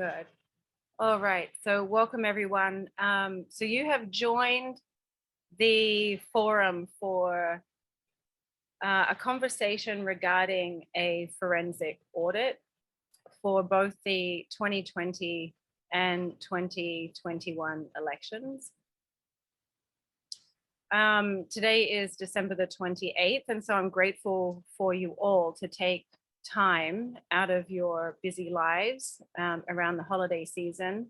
Good. All right. So welcome everyone. So you have joined the forum for a conversation regarding a forensic audit for both the 2020 and 2021 elections. Today is December the 28th, and so I'm grateful for you all to take time out of your busy lives around the holiday season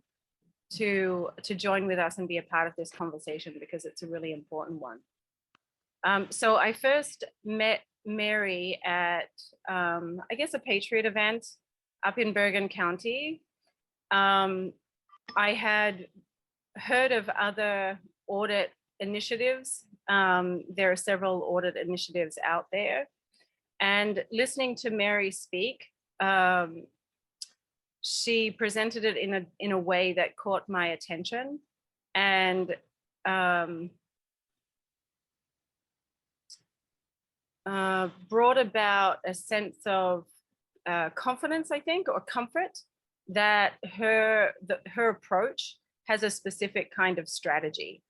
to join with us and be a part of this conversation, because it's a really important one. So I first met Mary at, I guess, a Patriot event up in Bergen County. I had heard of other audit initiatives. There are several audit initiatives out there. And listening to Mary speak, she presented it in a way that caught my attention and brought about a sense of confidence, I think, or comfort that her approach has a specific kind of strategy.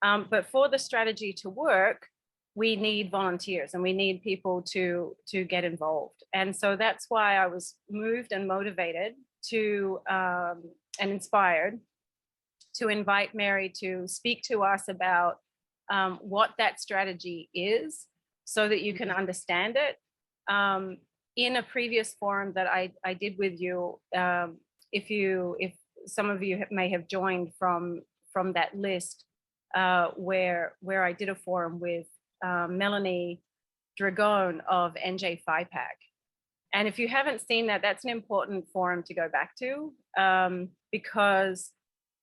But for the strategy to work, we need volunteers and we need people to get involved. And so that's why I was moved and motivated to and inspired to invite Mary to speak to us about what that strategy is, so that you can understand it. In a previous forum that I did with you, if some of you may have joined from that list, where I did a forum with Melanie Dragon of NJ FIPAC. And if you haven't seen that, that's an important forum to go back to, because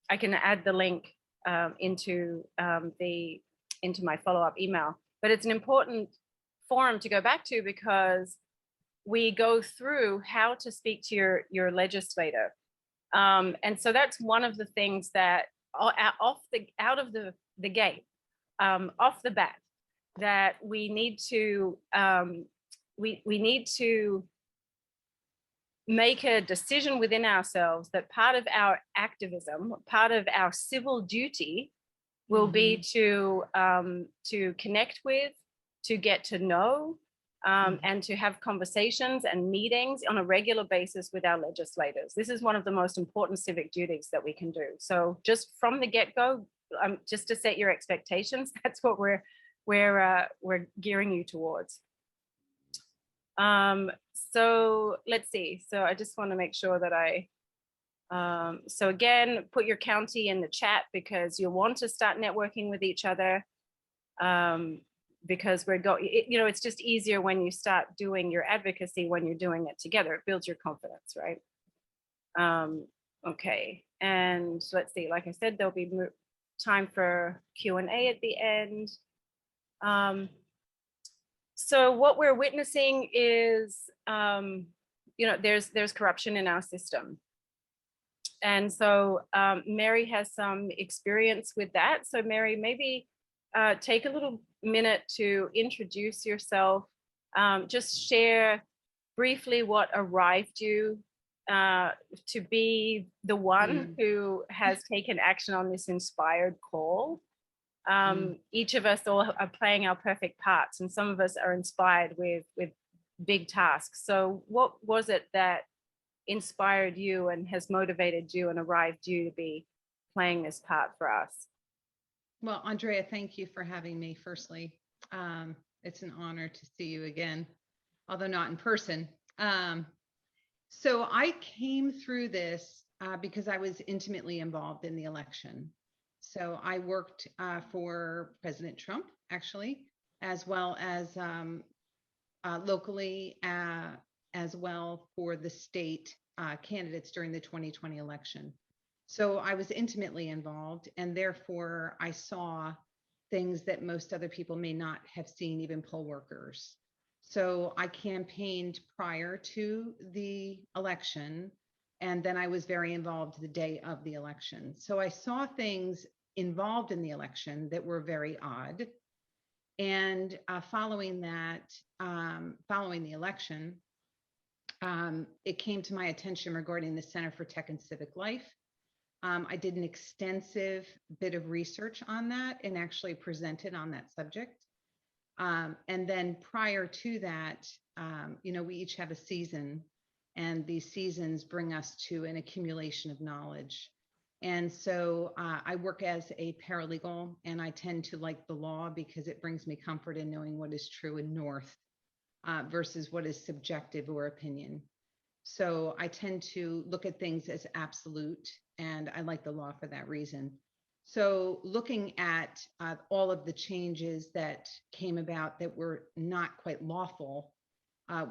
I can add the link into my follow-up email. But it's an important forum to go back to because we go through how to speak to your legislator. And so that's one of the things that out of the gate, off the bat, that we need to we need to make a decision within ourselves that part of our activism, part of our civil duty, will be to connect with, to get to know, and to have conversations and meetings on a regular basis with our legislators. This is one of the most important civic duties that we can do. So just from the get-go, just to set your expectations, that's what we're gearing you towards. So let's see. So I just want to make sure that so again, put your county in the chat because you'll want to start networking with each other. Because it's just easier when you start doing your advocacy when you're doing it together. It builds your confidence, right? Okay, and so let's see. Like I said, there'll be time for Q&A at the end. So what we're witnessing is, there's corruption in our system. And so Mary has some experience with that. So Mary, maybe take a little minute to introduce yourself. Just share briefly what arrived you to be the one who has taken action on this inspired call. Each of us all are playing our perfect parts, and some of us are inspired with big tasks. So what was it that inspired you and has motivated you and arrived you to be playing this part for us? Well, Andrea, thank you for having me. Firstly, it's an honor to see you again, although not in person. So I came through this because I was intimately involved in the election. So I worked for President Trump, actually, as well as locally, as well for the state candidates during the 2020 election. So I was intimately involved, and therefore I saw things that most other people may not have seen, even poll workers. So I campaigned prior to the election, and then I was very involved the day of the election. So I saw things involved in the election that were very odd. And following the election, It came to my attention regarding the Center for Tech and Civic Life. I did an extensive bit of research on that and actually presented on that subject. And then prior to that, we each have a season, and these seasons bring us to an accumulation of knowledge. And so I work as a paralegal, and I tend to like the law because it brings me comfort in knowing what is true and north versus what is subjective or opinion. So I tend to look at things as absolute, and I like the law for that reason. So looking at all of the changes that came about that were not quite lawful,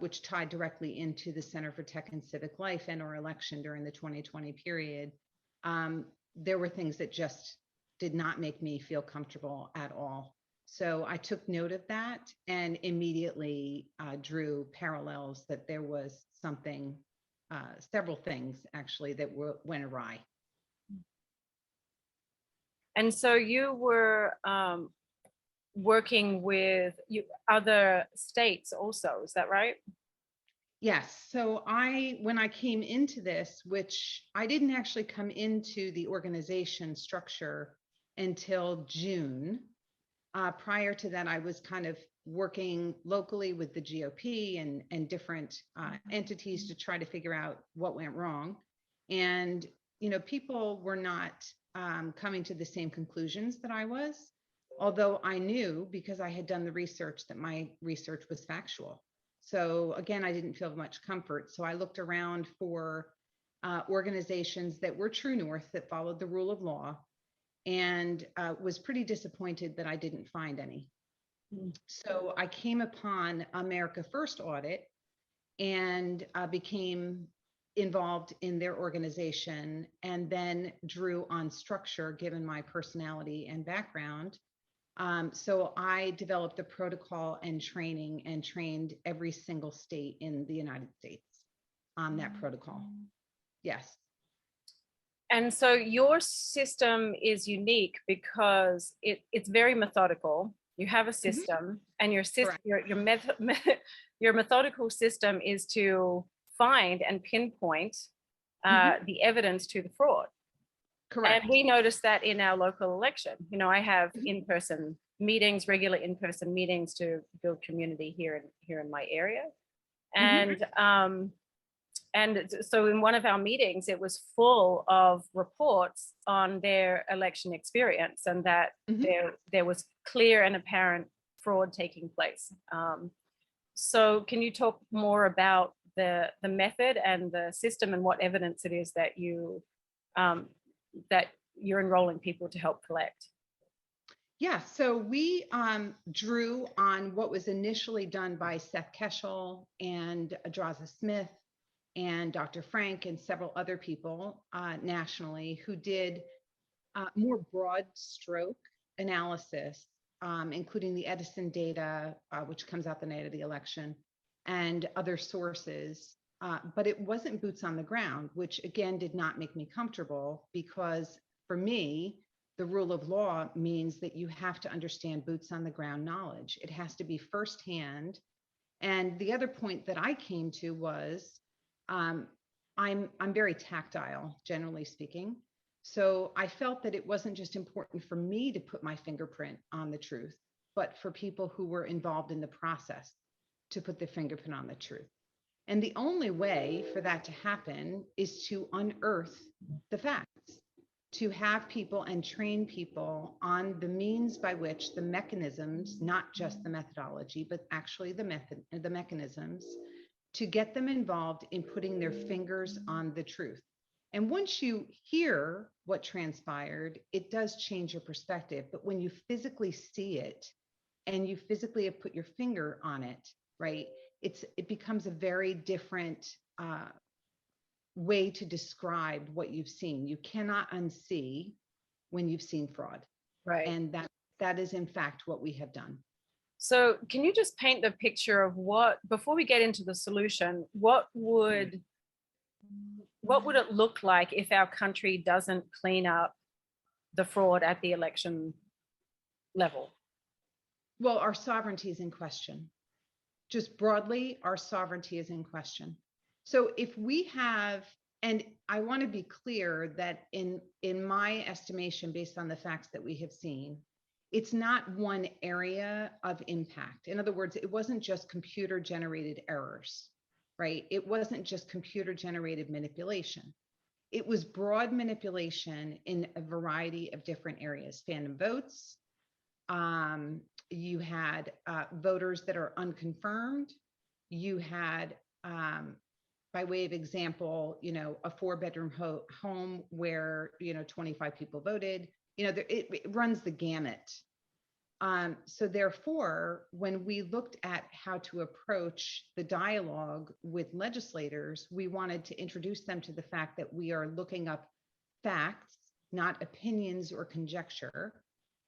which tied directly into the Center for Tech and Civic Life and our election during the 2020 period, there were things that just did not make me feel comfortable at all. So I took note of that and immediately drew parallels that there was something, several things actually that went awry. And so you were working with other states also, is that right? Yes. So when I came into this, which I didn't actually come into the organization structure until June. Prior to that, I was kind of working locally with the GOP and different entities to try to figure out what went wrong. And, people were not coming to the same conclusions that I was, although I knew because I had done the research that my research was factual. So again, I didn't feel much comfort. So I looked around for organizations that were true north, that followed the rule of law, and was pretty disappointed that I didn't find any. So I came upon America First Audit and became involved in their organization, and then drew on structure given my personality and background. So I developed the protocol and training and trained every single state in the United States on that protocol. Yes. And so your system is unique because it's very methodical. You have a system, and your system, your methodical system is to find and pinpoint the evidence to the fraud. Correct. And we noticed that in our local election. I have in-person meetings, regular in-person meetings to build community here in my area. And so in one of our meetings, it was full of reports on their election experience, and that there was clear and apparent fraud taking place. So can you talk more about the method and the system and what evidence it is that you're enrolling people to help collect? Yeah, so we drew on what was initially done by Seth Keshel and Adraza Smith and Dr. Frank and several other people nationally who did more broad stroke analysis, including the Edison data, which comes out the night of the election, and other sources. But it wasn't boots on the ground, which again did not make me comfortable, because for me, the rule of law means that you have to understand boots on the ground knowledge. It has to be firsthand. And the other point that I came to was I'm very tactile, generally speaking. So I felt that it wasn't just important for me to put my fingerprint on the truth, but for people who were involved in the process to put their fingerprint on the truth. And the only way for that to happen is to unearth the facts, to have people and train people on the means by which the mechanisms, not just the methodology, but actually the mechanisms, to get them involved in putting their fingers on the truth. And once you hear what transpired, it does change your perspective. But when you physically see it and you physically have put your finger on it, right, it becomes a very different way to describe what you've seen. You cannot unsee when you've seen fraud. Right. And that is in fact what we have done. So can you just paint the picture of before we get into the solution, what would it look like if our country doesn't clean up the fraud at the election level? Well, our sovereignty is in question. Just broadly, our sovereignty is in question. So if we have, and I want to be clear that in my estimation, based on the facts that we have seen, it's not one area of impact. In other words, it wasn't just computer generated errors, right? It wasn't just computer generated manipulation. It was broad manipulation in a variety of different areas. Phantom votes. You had voters that are unconfirmed. You had, by way of example, a 4-bedroom home where 25 people voted. It runs the gamut. So therefore, when we looked at how to approach the dialogue with legislators, we wanted to introduce them to the fact that we are looking up facts, not opinions or conjecture,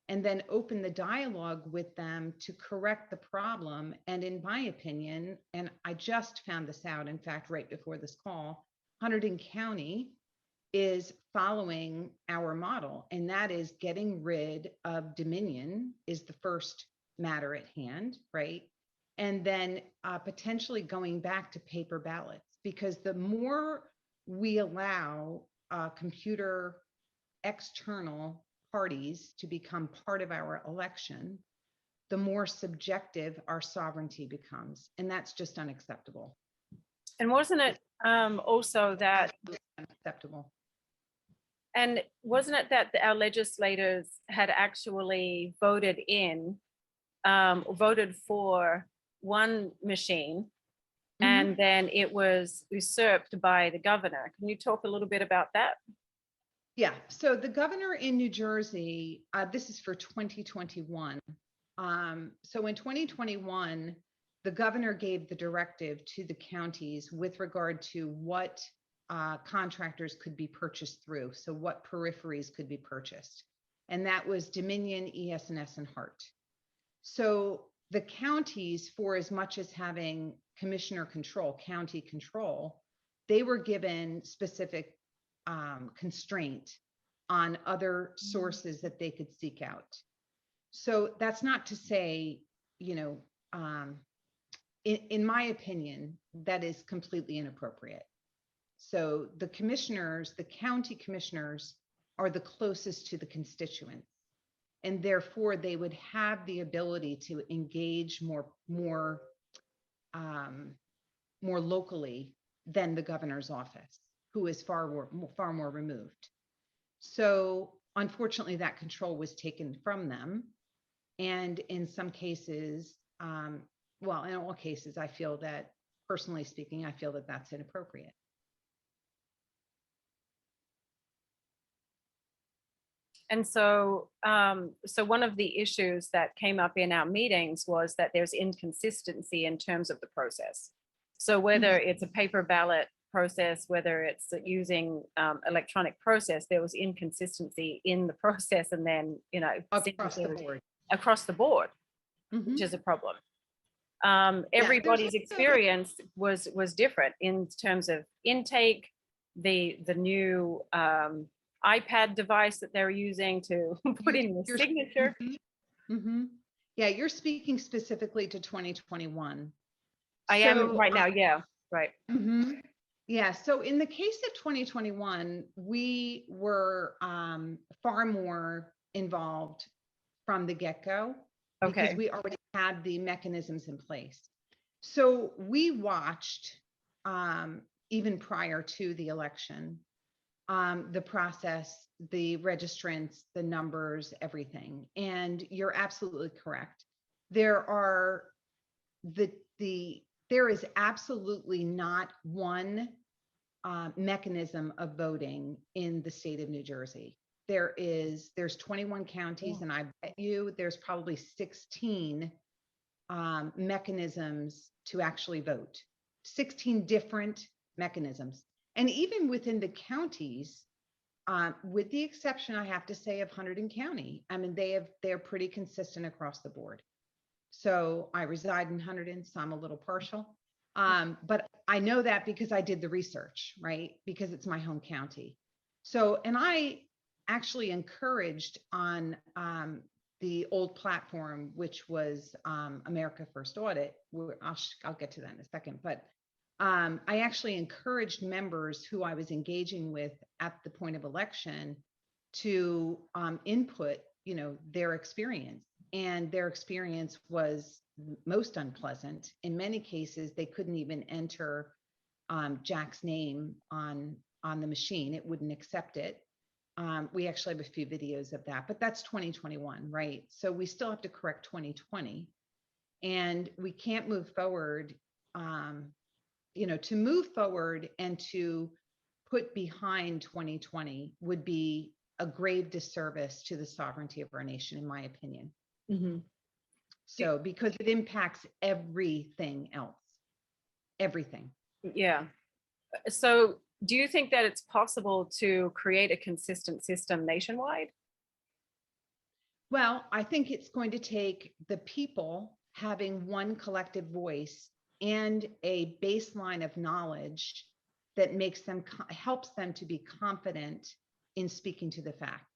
and then open the dialogue with them to correct the problem. And in my opinion, and I just found this out, in fact, right before this call, Hunterdon County is following our model, and that is getting rid of Dominion is the first matter at hand, right? And then potentially going back to paper ballots, because the more we allow computer external parties to become part of our election, the more subjective our sovereignty becomes. And that's just unacceptable. And wasn't it also that unacceptable? And wasn't it that our legislators had actually voted for one machine, and then it was usurped by the governor? Can you talk a little bit about that? Yeah, so the governor in New Jersey, this is for 2021. So in 2021, the governor gave the directive to the counties with regard to what contractors could be purchased through. So what peripheries could be purchased. And that was Dominion, ES&S, and Hart. So the counties, for as much as having commissioner control, county control, they were given specific constraint on other sources that they could seek out. So that's not to say, in my opinion, that is completely inappropriate. So the commissioners, the county commissioners, are the closest to the constituents, and therefore they would have the ability to engage more locally than the governor's office, who is far more removed. So unfortunately, that control was taken from them, and in some cases, well, in all cases, I feel that, personally speaking, I feel that that's inappropriate. And so, so one of the issues that came up in our meetings was that there's inconsistency in terms of the process. So whether it's a paper ballot process, whether it's using electronic process, there was inconsistency in the process, and then across the board, which is a problem. Everybody's experience was different in terms of intake, the new iPad device that they're using to put in the signature. Yeah, you're speaking specifically to 2021. I am right now. Yeah, right. Yeah, so in the case of 2021, we were far more involved from the get-go because we already had the mechanisms in place. So we watched, even prior to the election, the process, the registrants, the numbers, everything. And you're absolutely correct. There is absolutely not one mechanism of voting in the state of New Jersey. There's 21 counties, and I bet you there's probably 16 mechanisms to actually vote. 16 different mechanisms. And even within the counties, with the exception, I have to say, of Hunterdon County, I mean, they're pretty consistent across the board. So I reside in Hunterdon, so I'm a little partial. But I know that because I did the research, right? Because it's my home county. So, and I actually encouraged on the old platform, which was America First Audit. I'll get to that in a second, but I actually encouraged members who I was engaging with at the point of election to input, their experience. And their experience was most unpleasant. In many cases, they couldn't even enter Jack's name on the machine. It wouldn't accept it. We actually have a few videos of that, but that's 2021, right? So we still have to correct 2020, and we can't move forward. To move forward and to put behind 2020 would be a grave disservice to the sovereignty of our nation, in my opinion. Mm-hmm. So, because it impacts everything else, everything. Yeah. So do you think that it's possible to create a consistent system nationwide? Well, I think it's going to take the people having one collective voice and a baseline of knowledge that helps them to be confident in speaking to the facts,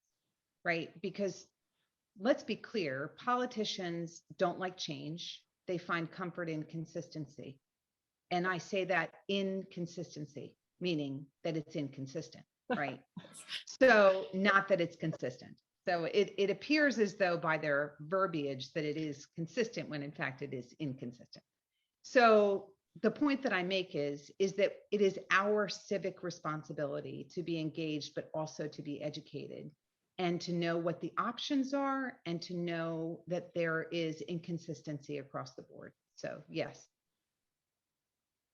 right? Because let's be clear, politicians don't like change. They find comfort in consistency. And I say that inconsistency, meaning that it's inconsistent, right? So not that it's consistent. So it appears as though by their verbiage that it is consistent when in fact it is inconsistent. So the point that I make is that it is our civic responsibility to be engaged, but also to be educated and to know what the options are and to know that there is inconsistency across the board. So yes,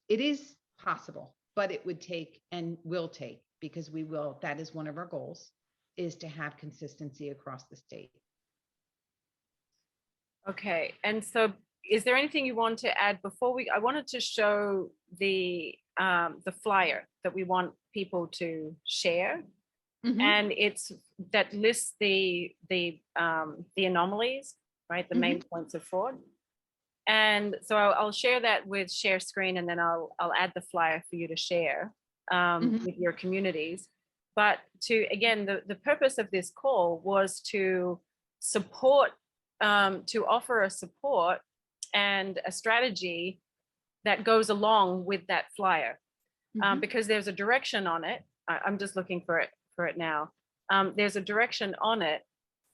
it is possible, but it would take and will take, because that is one of our goals, is to have consistency across the state. Okay. And so is there anything you want to add before I wanted to show the flyer that we want people to share. Mm-hmm. And it's that lists the anomalies, right? The mm-hmm. main points of fraud. And so I'll share that with share screen, and then I'll add the flyer for you to share mm-hmm. with your communities. But again, the purpose of this call was to support, to offer a support and a strategy that goes along with that flyer, mm-hmm. Because there's a direction on it. I'm just looking for it now. There's a direction on it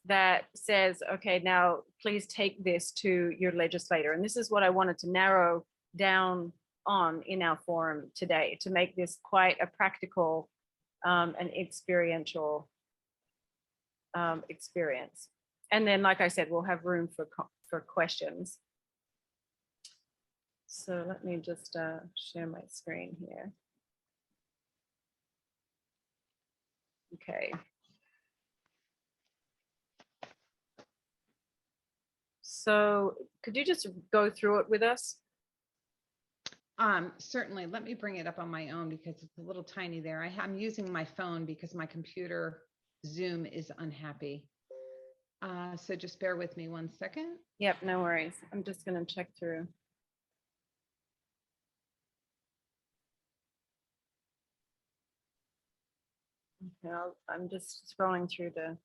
that says, okay, now please take this to your legislator. And this is what I wanted to narrow down on in our forum today, to make this quite a practical and experiential experience. And then, like I said, we'll have room for questions. So let me just share my screen here. Okay. So could you just go through it with us? Certainly. Let me bring it up on my own because it's a little tiny there. I'm using my phone because my computer Zoom is unhappy. So just bear with me 1 second. Yep, no worries. I'm just going to check through. Okay, I'm just scrolling through the.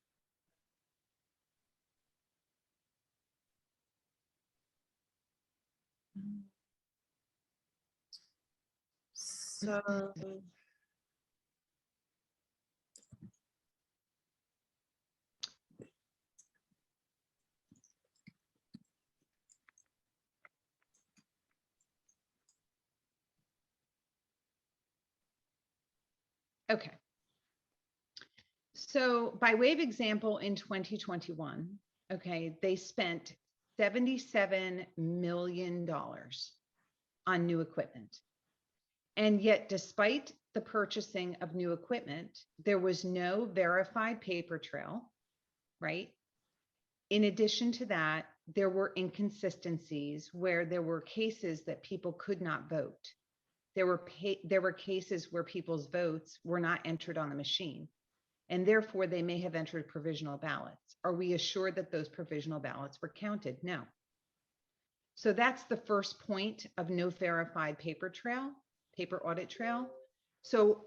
So. Okay. So by way of example, in 2021, okay, they spent $77 million on new equipment. And yet, despite the purchasing of new equipment, there was no verified paper trail, right? In addition to that, there were inconsistencies where there were cases that people could not vote. There were cases where people's votes were not entered on the machine, and therefore they may have entered provisional ballots. Are we assured that those provisional ballots were counted? No. So that's the first point of no verified paper audit trail. So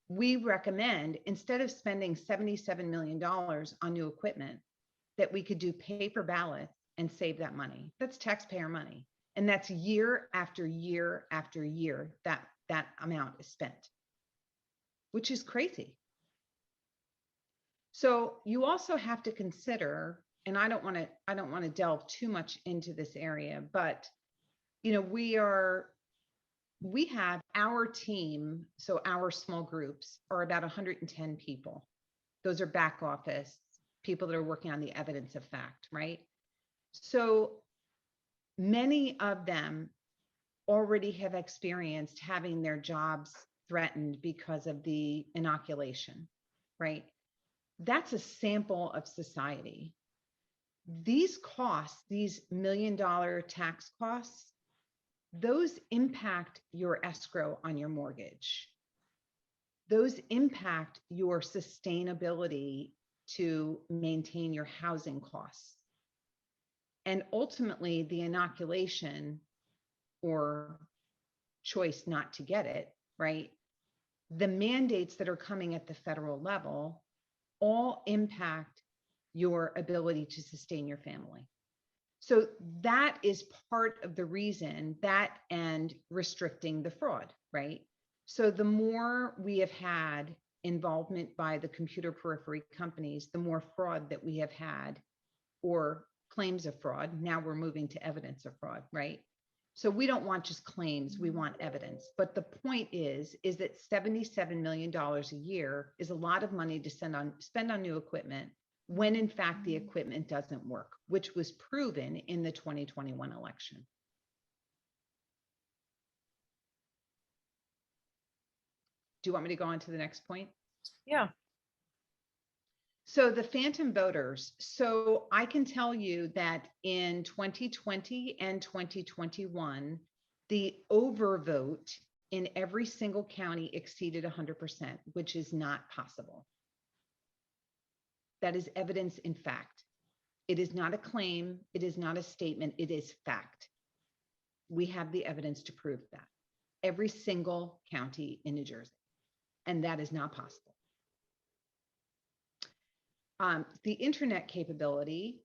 we recommend, instead of spending $77 million on new equipment, that we could do paper ballots and save that money. That's taxpayer money. And that's year after year after year that amount is spent, which is crazy. So you also have to consider, and I don't want to delve too much into this area, but we have our team, so our small groups are about 110 people. Those are back office people that are working on the evidence of fact, right? So many of them already have experienced having their jobs threatened because of the inoculation, right? That's a sample of society. These costs, these $1 million tax costs, those impact your escrow on your mortgage. Those impact your sustainability to maintain your housing costs. And ultimately, the inoculation or choice not to get it, right? The mandates that are coming at the federal level all impact your ability to sustain your family. So that is part of the reason, that and restricting the fraud, right? So the more we have had involvement by the computer periphery companies, the more fraud that we have had, or claims of fraud. Now we're moving to evidence of fraud, right? So we don't want just claims, we want evidence. But the point is that $77 million a year is a lot of money to spend on new equipment, when in fact the equipment doesn't work, which was proven in the 2021 election. Do you want me to go on to the next point? Yeah. So the phantom voters. So I can tell you that in 2020 and 2021, the overvote in every single county exceeded 100%, which is not possible. That is evidence in fact. It is not a claim. It is not a statement. It is fact. We have the evidence to prove that. Every single county in New Jersey. And that is not possible. The internet capability,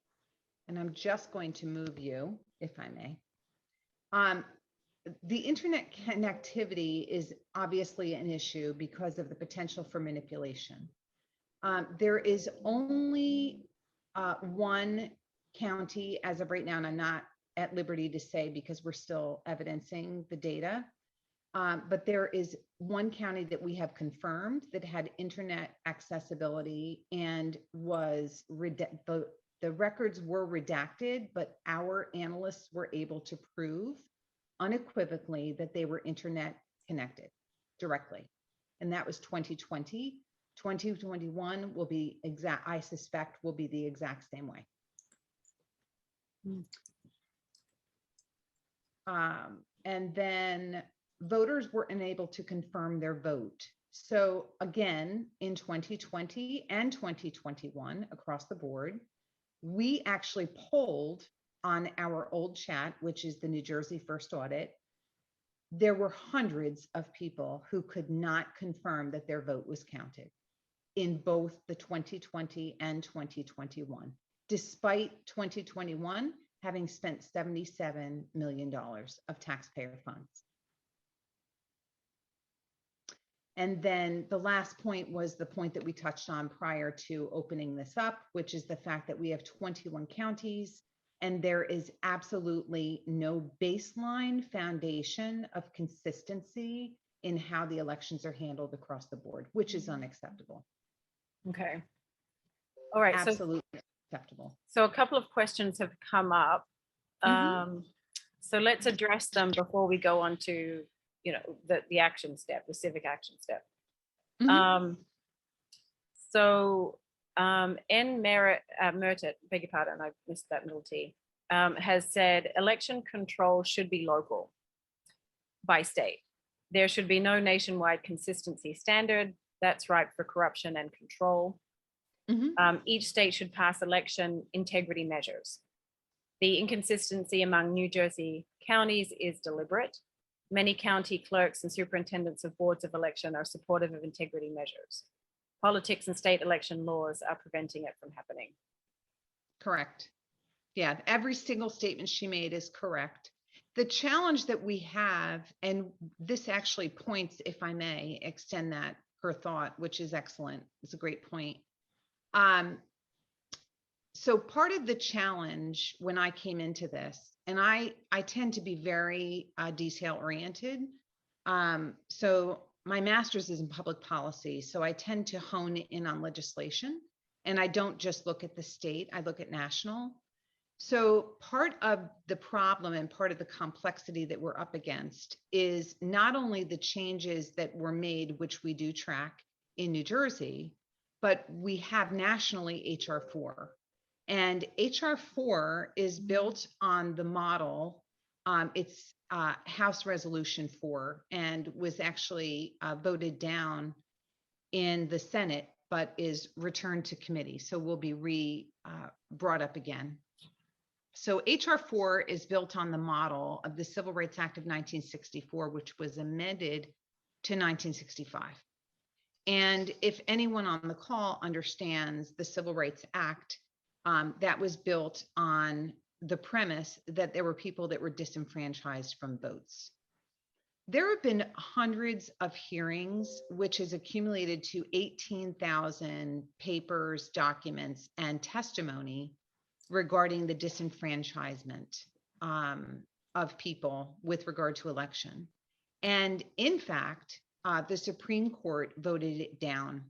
and I'm just going to move you, if I may. The internet connectivity is obviously an issue because of the potential for manipulation. There is only one county as of right now, and I'm not at liberty to say because we're still evidencing the data. But there is one county that we have confirmed that had internet accessibility and was the records were redacted, but our analysts were able to prove unequivocally that they were internet connected directly. And that was 2020. 2021 will be exact, I suspect will be the exact same way. And then voters were unable to confirm their vote. So again, in 2020 and 2021 across the board, we actually polled on our old chat, which is the New Jersey First Audit. There were hundreds of people who could not confirm that their vote was counted in both the 2020 and 2021, despite 2021 having spent $77 million of taxpayer funds. And then the last point was the point that we touched on prior to opening this up, which is the fact that we have 21 counties and there is absolutely no baseline foundation of consistency in how the elections are handled across the board, which is unacceptable. Okay. All right. Absolutely acceptable. So a couple of questions have come up. So let's address them before we go on to the action step, the civic action step. N. Mertet, beg your pardon, I missed that middle T, has said election control should be local by state. There should be no nationwide consistency standard. That's ripe for corruption and control. Each state should pass election integrity measures. The inconsistency among New Jersey counties is deliberate. Many county clerks and superintendents of boards of election are supportive of integrity measures. Politics and state election laws are preventing it from happening. Correct. Yeah, every single statement she made is correct. The challenge that we have, and this actually points, if I may extend that her thought, which is excellent. It's a great point. So part of the challenge when I came into this, and I tend to be very detail oriented. So my master's is in public policy, so I tend to hone in on legislation, and I don't just look at the state, I look at national. So part of the problem and part of the complexity that we're up against is not only the changes that were made, which we do track in New Jersey, but we have nationally HR4. And HR4 is built on the model. It's House Resolution 4 and was actually voted down in the Senate, but is returned to committee. So will be brought up again. So HR4 is built on the model of the Civil Rights Act of 1964, which was amended to 1965. And if anyone on the call understands the Civil Rights Act, that was built on the premise that there were people that were disenfranchised from votes. There have been hundreds of hearings, which has accumulated to 18,000 papers, documents, and testimony regarding the disenfranchisement of people with regard to election. And in fact, the Supreme Court voted it down.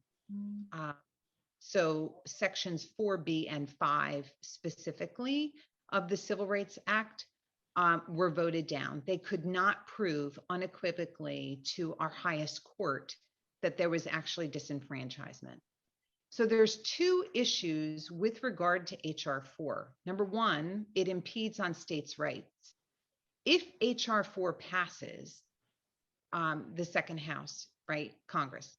So sections 4B and 5 specifically of the Civil Rights Act were voted down. They could not prove unequivocally to our highest court that there was actually disenfranchisement. So there's two issues with regard to HR4. Number one, it impedes on states' rights. If HR4 passes the second house, right, Congress,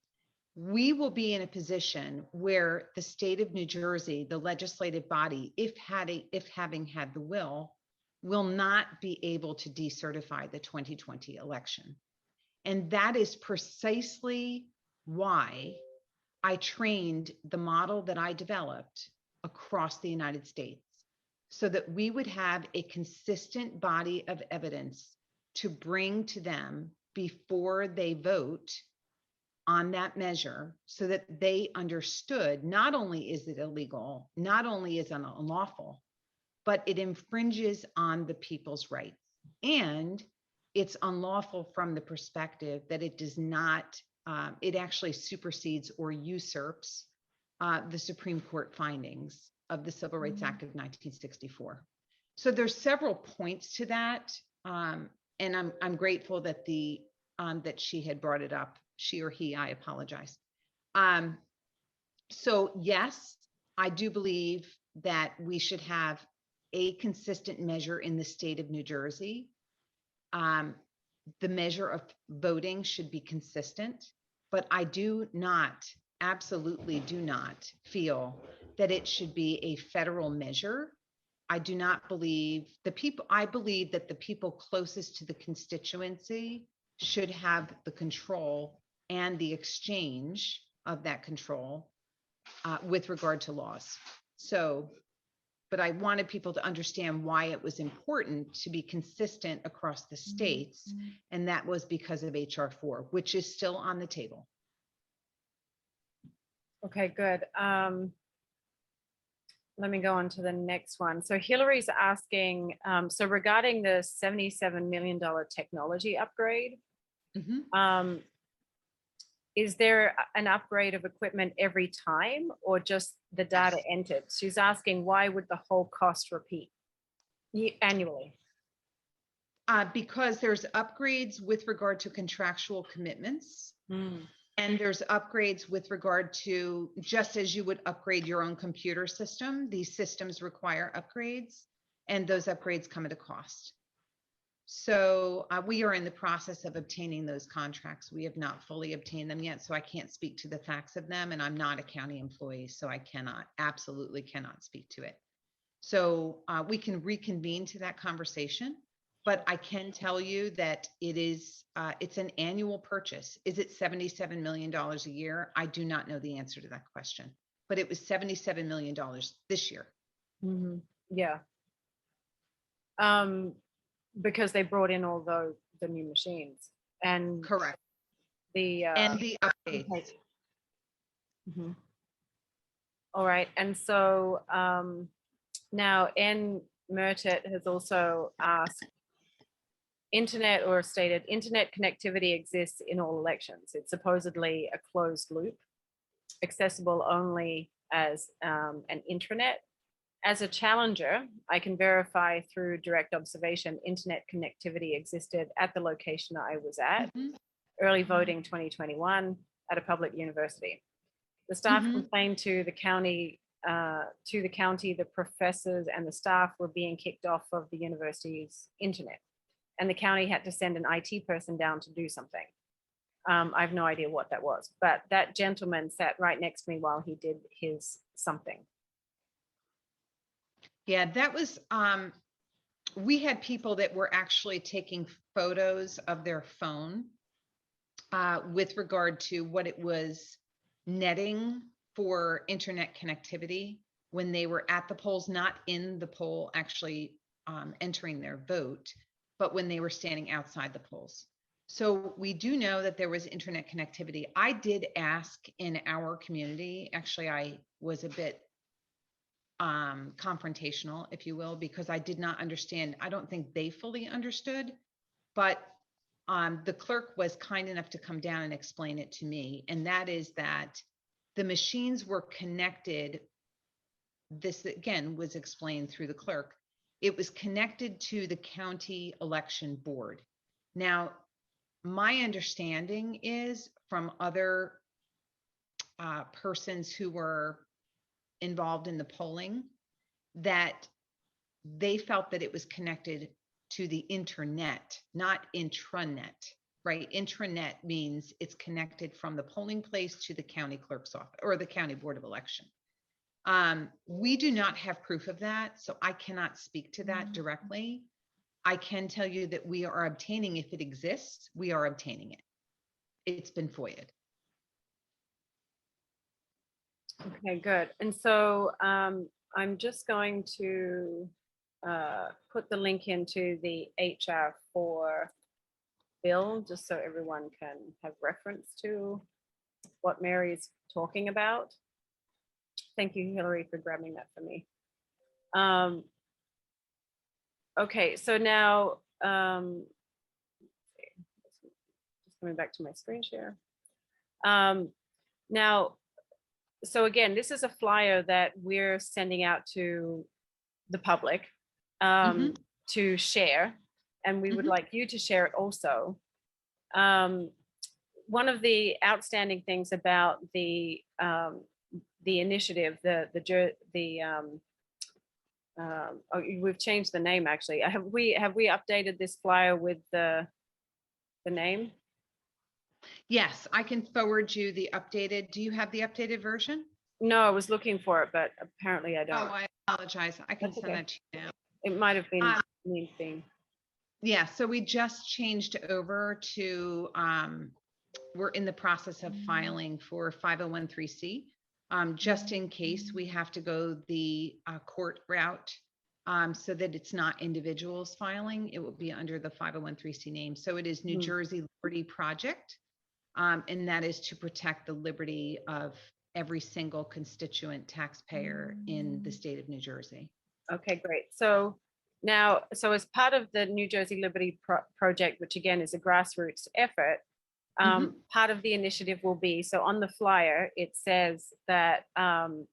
we will be in a position where the state of New Jersey, the legislative body, if having had the will not be able to decertify the 2020 election. And that is precisely why I trained the model that I developed across the United States so that we would have a consistent body of evidence to bring to them before they vote on that measure so that they understood not only is it illegal, not only is it unlawful, but it infringes on the people's rights. And it's unlawful from the perspective that it does not it actually supersedes or usurps the Supreme Court findings of the Civil Rights Act of 1964. So there's several points to that, and I'm grateful that that she had brought it up. She or he, I apologize. So yes, I do believe that we should have a consistent measure in the state of New Jersey. The measure of voting should be consistent. But I do not, absolutely do not feel that it should be a federal measure. I do not believe I believe that the people closest to the constituency should have the control and the exchange of that control with regard to laws. So, but I wanted people to understand why it was important to be consistent across the states. And that was because of HR4, which is still on the table. Okay, good. Let me go on to the next one. So Hillary's asking, so regarding the $77 million technology upgrade, is there an upgrade of equipment every time or just the data entered? She's asking, why would the whole cost repeat annually? Because there's upgrades with regard to contractual commitments. And there's upgrades with regard to, just as you would upgrade your own computer system, these systems require upgrades, and those upgrades come at a cost. So we are in the process of obtaining those contracts. We have not fully obtained them yet, so I can't speak to the facts of them, and I'm not a county employee, so I absolutely cannot speak to it. So we can reconvene to that conversation, but I can tell you that it's an annual purchase. Is it $77 million a year? I do not know the answer to that question, but it was $77 million this year. Yeah. because they brought in all the new machines and Correct. the And the updates. okay. Mhm. All right. And so now N. Mertet has also asked, internet, or stated internet connectivity exists in all elections. It's supposedly a closed loop, accessible only as an intranet. As a challenger, I can verify through direct observation internet connectivity existed at the location I was at, early voting 2021 at a public university. The staff complained to the county, the professors and the staff were being kicked off of the university's internet, and the county had to send an IT person down to do something. I have no idea what that was, but that gentleman sat right next to me while he did his something. Yeah, that was, we had people that were actually taking photos of their phone with regard to what it was netting for internet connectivity when they were at the polls, not in the poll actually entering their vote, but when they were standing outside the polls. So we do know that there was internet connectivity. I did ask in our community, actually, I was a bit confrontational, if you will, because I did not understand. I don't think they fully understood, but the clerk was kind enough to come down and explain it to me. And that is that the machines were connected. This again was explained through the clerk. It was connected to the county election board. Now, my understanding is from other persons who were involved in the polling that they felt that it was connected to the internet, not intranet, right? Intranet means it's connected from the polling place to the county clerk's office or the county board of election. We do not have proof of that, so I cannot speak to that directly. I can tell you that we are obtaining, if it exists, we are obtaining it. It's been FOIA'd. Okay, good. And so I'm just going to put the link into the HR4 bill, just so everyone can have reference to what Mary's talking about. Thank you, Hillary, for grabbing that for me. Okay, so now, just coming back to my screen share. Now, so again, this is a flyer that we're sending out to the public to share, and we would like you to share it also. One of the outstanding things about the initiative, we've changed the name actually. Have we updated this flyer with the name? Yes, I can forward you the updated. Do you have the updated version? No, I was looking for it, but apparently I don't. Oh, I apologize. I can send that to you now. It might have been mean thing. Yeah, so we just changed over to, we're in the process of filing for 501(c), just in case we have to go the court route, so that it's not individuals filing, it will be under the 501(c) name. So it is New Jersey Liberty Project, and that is to protect the liberty of every single constituent taxpayer in the state of New Jersey. Okay, great. So now, so as part of the New Jersey Liberty Project, which again is a grassroots effort, part of the initiative will be, so on the flyer, it says that,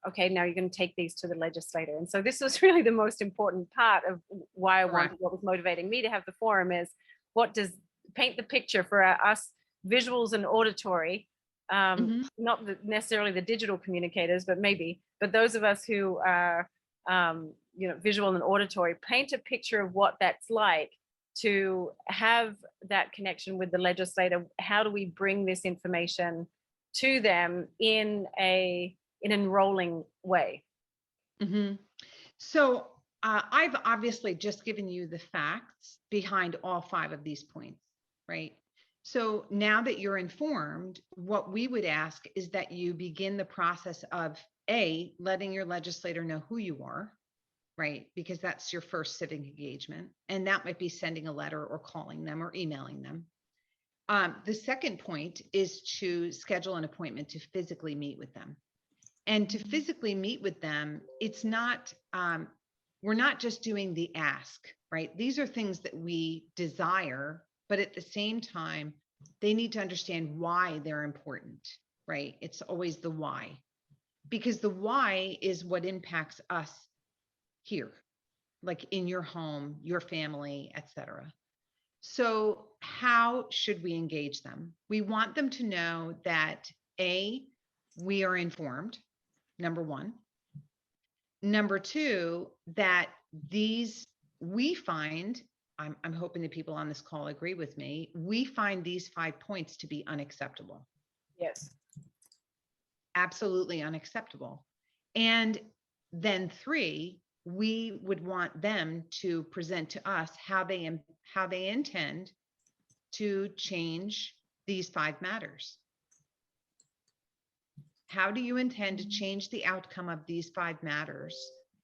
okay, now you're going to take these to the legislator. And so this was really the most important part of why I wanted, what was motivating me to have the forum is, what does, paint the picture for us visuals and auditory, not necessarily the digital communicators, but maybe, but those of us who are, visual and auditory, paint a picture of what that's like to have that connection with the legislator. How do we bring this information to them in an enrolling way? So I've obviously just given you the facts behind all 5 of these points, right? So now that you're informed, what we would ask is that you begin the process of letting your legislator know who you are, right? Because that's your first civic engagement. And that might be sending a letter or calling them or emailing them. The second point is to schedule an appointment to physically meet with them. And to physically meet with them, it's not, we're not just doing the ask, right? These are things that we desire, but at the same time, they need to understand why they're important, right? It's always the why, because the why is what impacts us here, like in your home, your family, etc. So how should we engage them? We want them to know that A, we are informed, number one. Number two, that we find, I'm hoping that people on this call agree with me, we find these 5 points to be unacceptable. Yes. Absolutely unacceptable. And then 3, we would want them to present to us how they intend to change these 5 matters. How do you intend to change the outcome of these 5 matters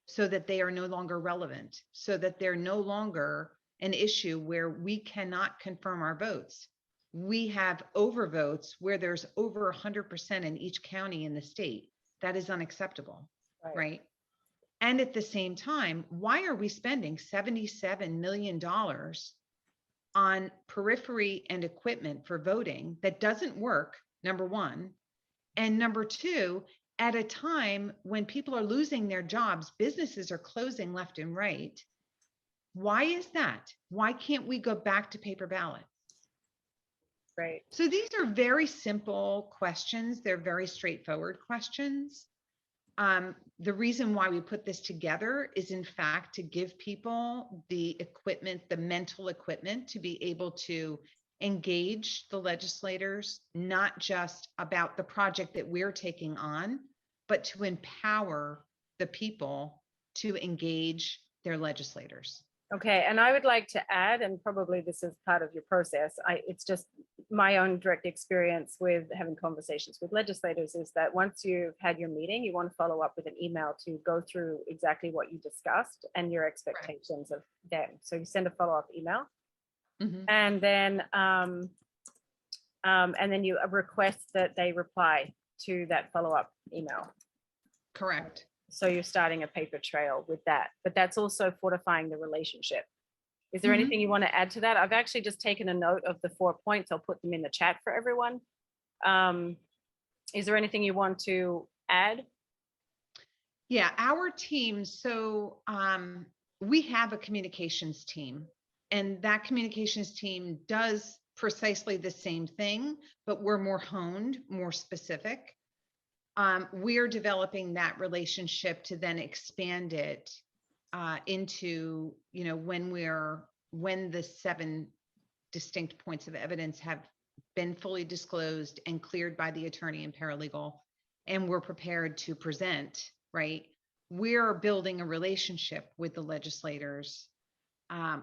so that they are no longer relevant, so that they're no longer an issue where we cannot confirm our votes? We have overvotes where there's over 100% in each county in the state. That is unacceptable, right? And at the same time, why are we spending $77 million on periphery and equipment for voting that doesn't work, number one? And number two, at a time when people are losing their jobs, businesses are closing left and right. Why is that? Why can't we go back to paper ballots? Right. So these are very simple questions. They're very straightforward questions. The reason why we put this together is, in fact, to give people the equipment, the mental equipment to be able to engage the legislators, not just about the project that we're taking on, but to empower the people to engage their legislators. Okay, and I would like to add, and probably this is part of your process, it's just my own direct experience with having conversations with legislators is that once you've had your meeting, you want to follow up with an email to go through exactly what you discussed and your expectations of them. So you send a follow-up email. Mm-hmm. And then you request that they reply to that follow-up email. Correct. So you're starting a paper trail with that, but that's also fortifying the relationship. Is there anything you want to add to that? I've actually just taken a note of the 4 points. I'll put them in the chat for everyone. Is there anything you want to add? Yeah, our team. So we have a communications team, and that communications team does precisely the same thing, but we're more honed, more specific. We're developing that relationship to then expand it into, when the 7 distinct points of evidence have been fully disclosed and cleared by the attorney and paralegal, and we're prepared to present, right? We're building a relationship with the legislators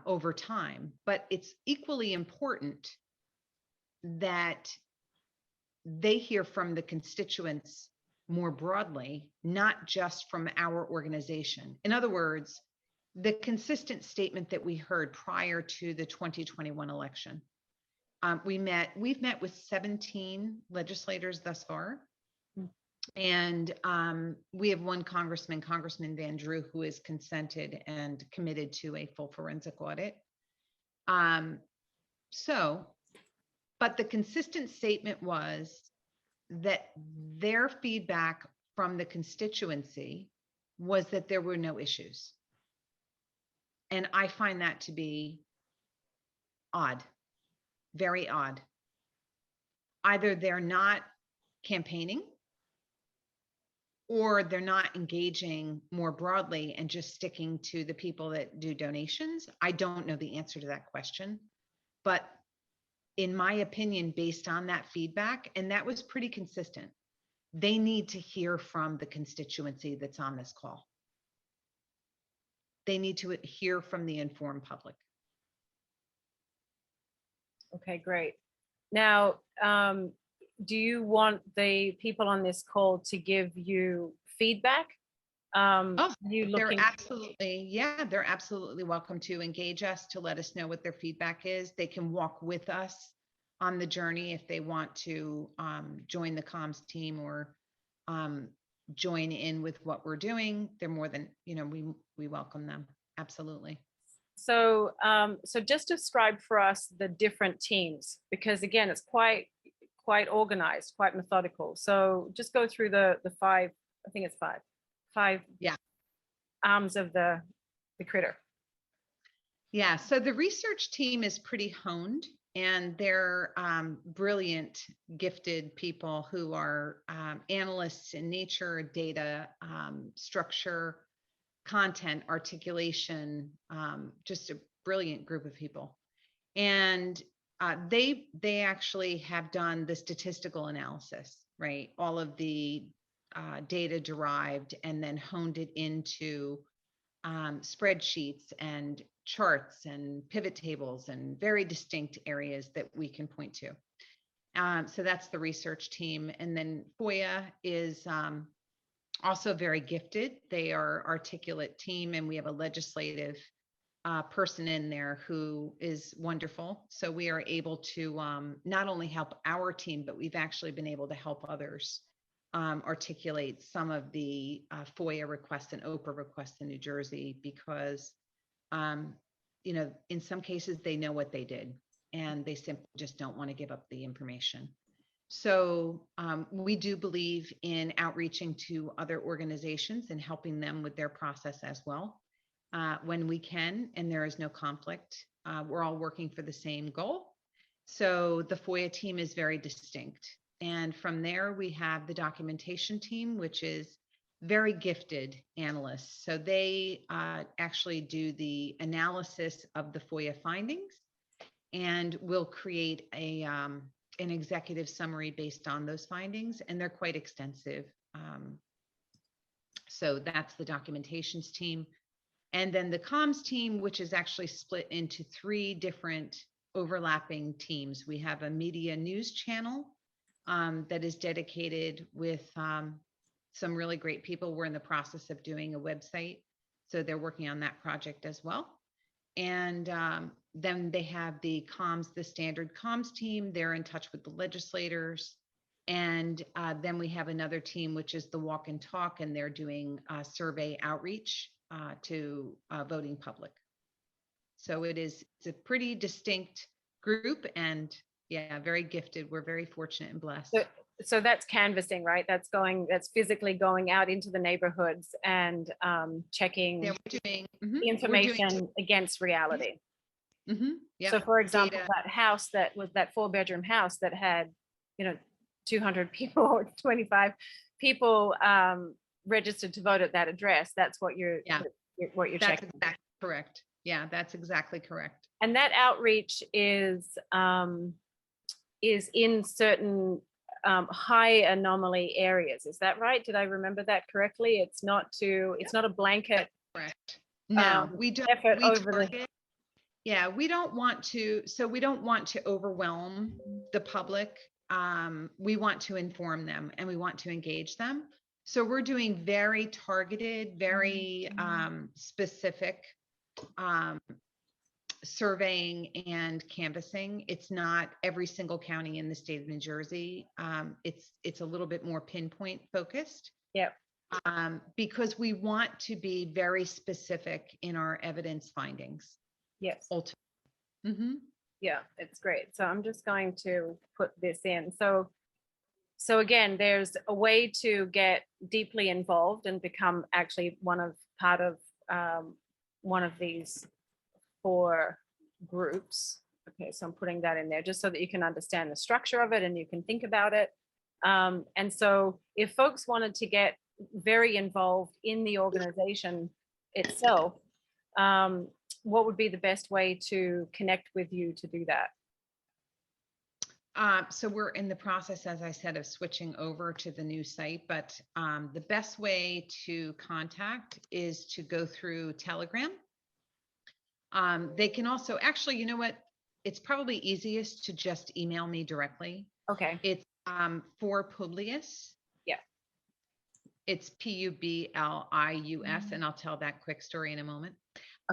over time, but it's equally important that they hear from the constituents more broadly, not just from our organization. In other words, the consistent statement that we heard prior to the 2021 election. We've met with 17 legislators thus far. And we have one Congressman Van Drew, who is consented and committed to a full forensic audit. But the consistent statement was that their feedback from the constituency was that there were no issues. And I find that to be odd, very odd. Either they're not campaigning or they're not engaging more broadly and just sticking to the people that do donations. I don't know the answer to that question, but in my opinion, based on that feedback, and that was pretty consistent, they need to hear from the constituency that's on this call. They need to hear from the informed public. Okay, great. Now, do you want the people on this call to give you feedback Oh, you they're looking? absolutely, yeah, they're absolutely welcome to engage us, to let us know what their feedback is. They can walk with us on the journey if they want to join the comms team or um, join in with what we're doing. They're more than, we welcome them. Absolutely. So, so just describe for us the different teams, because again, it's quite organized, quite methodical. So just go through the five, I think it's five Yeah. arms of the critter. Yeah. So the research team is pretty honed, and they're brilliant, gifted people who are analysts in nature, data, structure, content, articulation, just a brilliant group of people. And they actually have done the statistical analysis, right? All of the data derived and then honed it into spreadsheets and charts and pivot tables and very distinct areas that we can point to. So that's the research team. And then FOIA is also very gifted. They are articulate team, and we have a legislative person in there who is wonderful. So we are able to not only help our team, but we've actually been able to help others articulate some of the FOIA requests and OPRA requests in New Jersey, because, in some cases they know what they did and they simply just don't want to give up the information. So we do believe in outreaching to other organizations and helping them with their process as well when we can, and there is no conflict. We're all working for the same goal. So the FOIA team is very distinct. And from there, we have the documentation team, which is very gifted analysts. So they actually do the analysis of the FOIA findings and will create an executive summary based on those findings, and they're quite extensive. So that's the documentations team. And then the comms team, which is actually split into 3 different overlapping teams. We have a media news channel that is dedicated with some really great people. We're in the process of doing a website, so they're working on that project as well. And then they have the comms, the standard comms team. They're in touch with the legislators. And then we have another team, which is the walk and talk, and they're doing survey outreach to voting public. So it's a pretty distinct group, and yeah, very gifted. We're very fortunate and blessed. So that's canvassing, right? That's physically going out into the neighborhoods and checking the information against reality. Mm-hmm. Yep. So for example, that house that was that 4-bedroom house that had, 200 people or 25 people registered to vote at that address. That's what you're checking. That's exactly correct. Yeah, that's exactly correct. And that outreach is in certain high anomaly areas. Is that right? Did I remember that correctly? It's not a blanket. Correct. No, we don't. We don't want to. So we don't want to overwhelm the public. We want to inform them, and we want to engage them. So we're doing very targeted, very specific surveying and canvassing. It's not every single county in the state of New Jersey. It's a little bit more pinpoint focused. Yep. Because we want to be very specific in our evidence findings. Yes. Ultimately. Mm-hmm. Yeah, it's great. So I'm just going to put this in. So again, there's a way to get deeply involved and become actually part of one of these 4 groups. Okay, so I'm putting that in there just so that you can understand the structure of it and you can think about it. And so if folks wanted to get very involved in the organization itself, what would be the best way to connect with you to do that? So we're in the process, as I said, of switching over to the new site, but the best way to contact is to go through Telegram. They can also, actually, you know what? It's probably easiest to just email me directly. Okay. It's forpublius. Yeah. It's PUBLIUS, and I'll tell that quick story in a moment.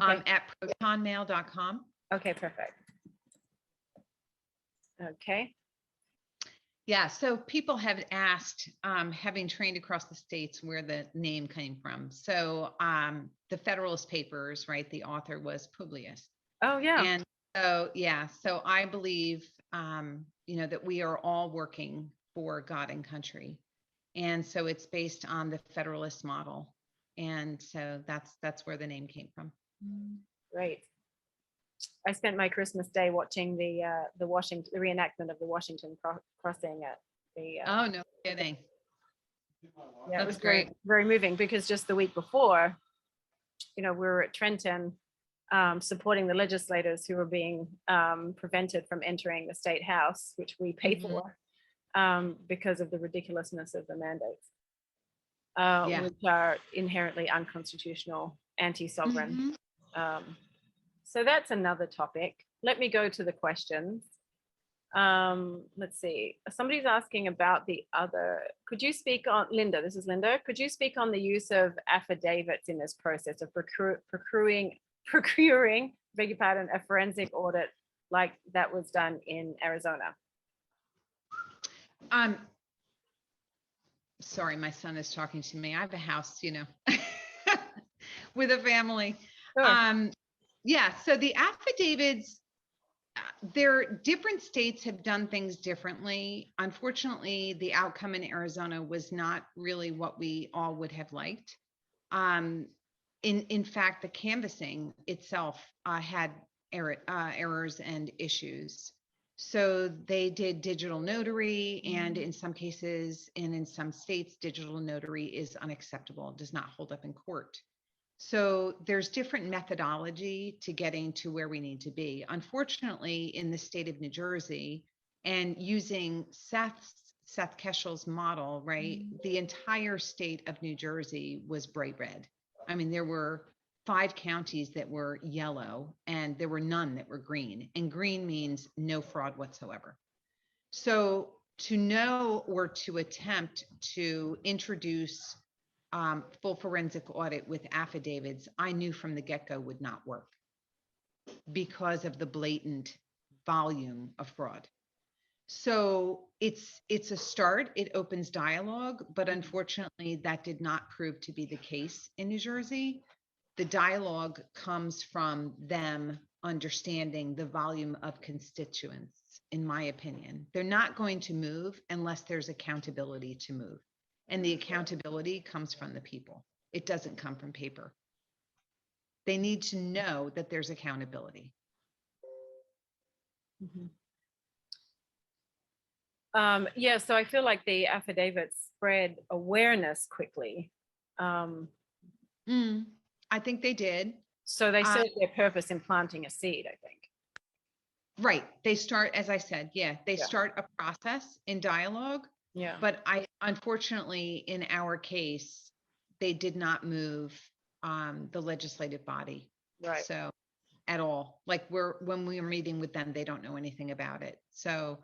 Okay. At protonmail.com. Okay, perfect. Okay. Yeah, so people have asked, having trained across the states, where the name came from. So the Federalist Papers, right? The author was Publius. Oh, yeah. And so, yeah, so I believe, that we are all working for God and country. And so it's based on the Federalist model. And so that's where the name came from. Great. I spent my Christmas day watching the reenactment of the Washington crossing at the. Oh, no kidding. Yeah, it was That's great. very, very moving, because just the week before, we were at Trenton supporting the legislators who were being prevented from entering the state house, which we pay for because of the ridiculousness of the mandates, which are inherently unconstitutional, anti-sovereign. So that's another topic. Let me go to the questions. Let's see. Somebody's asking about the other. Could you speak on, Linda, this is Linda. Could you speak on the use of affidavits in this process of procuring, beg your pardon, a forensic audit like that was done in Arizona? Sorry, my son is talking to me. I have a house, with a family. Sure. Yeah, so the affidavits, different states have done things differently. Unfortunately, the outcome in Arizona was not really what we all would have liked. In fact, the canvassing itself had errors and issues. So they did digital notary, and in some cases, and in some states, digital notary is unacceptable, does not hold up in court. So there's different methodology to getting to where we need to be. Unfortunately, in the state of New Jersey, and using Seth Keshel's model, right, the entire state of New Jersey was bright red. I mean, there were 5 counties that were yellow, and there were none that were green. And green means no fraud whatsoever. So to know or to attempt to introduce full forensic audit with affidavits, I knew from the get-go would not work because of the blatant volume of fraud. So it's a start. It opens dialogue, but unfortunately, that did not prove to be the case in New Jersey. The dialogue comes from them understanding the volume of constituents, in my opinion. They're not going to move unless there's accountability to move. And the accountability comes from the people. It doesn't come from paper. They need to know that there's accountability. Yeah, so I feel like the affidavits spread awareness quickly. I think they did. So they served their purpose in planting a seed, I think. Right. They start, as I said, start a process in dialogue. Yeah. But unfortunately, in our case, they did not move the legislative body. Right. So at all, like when we were meeting with them, they don't know anything about it. So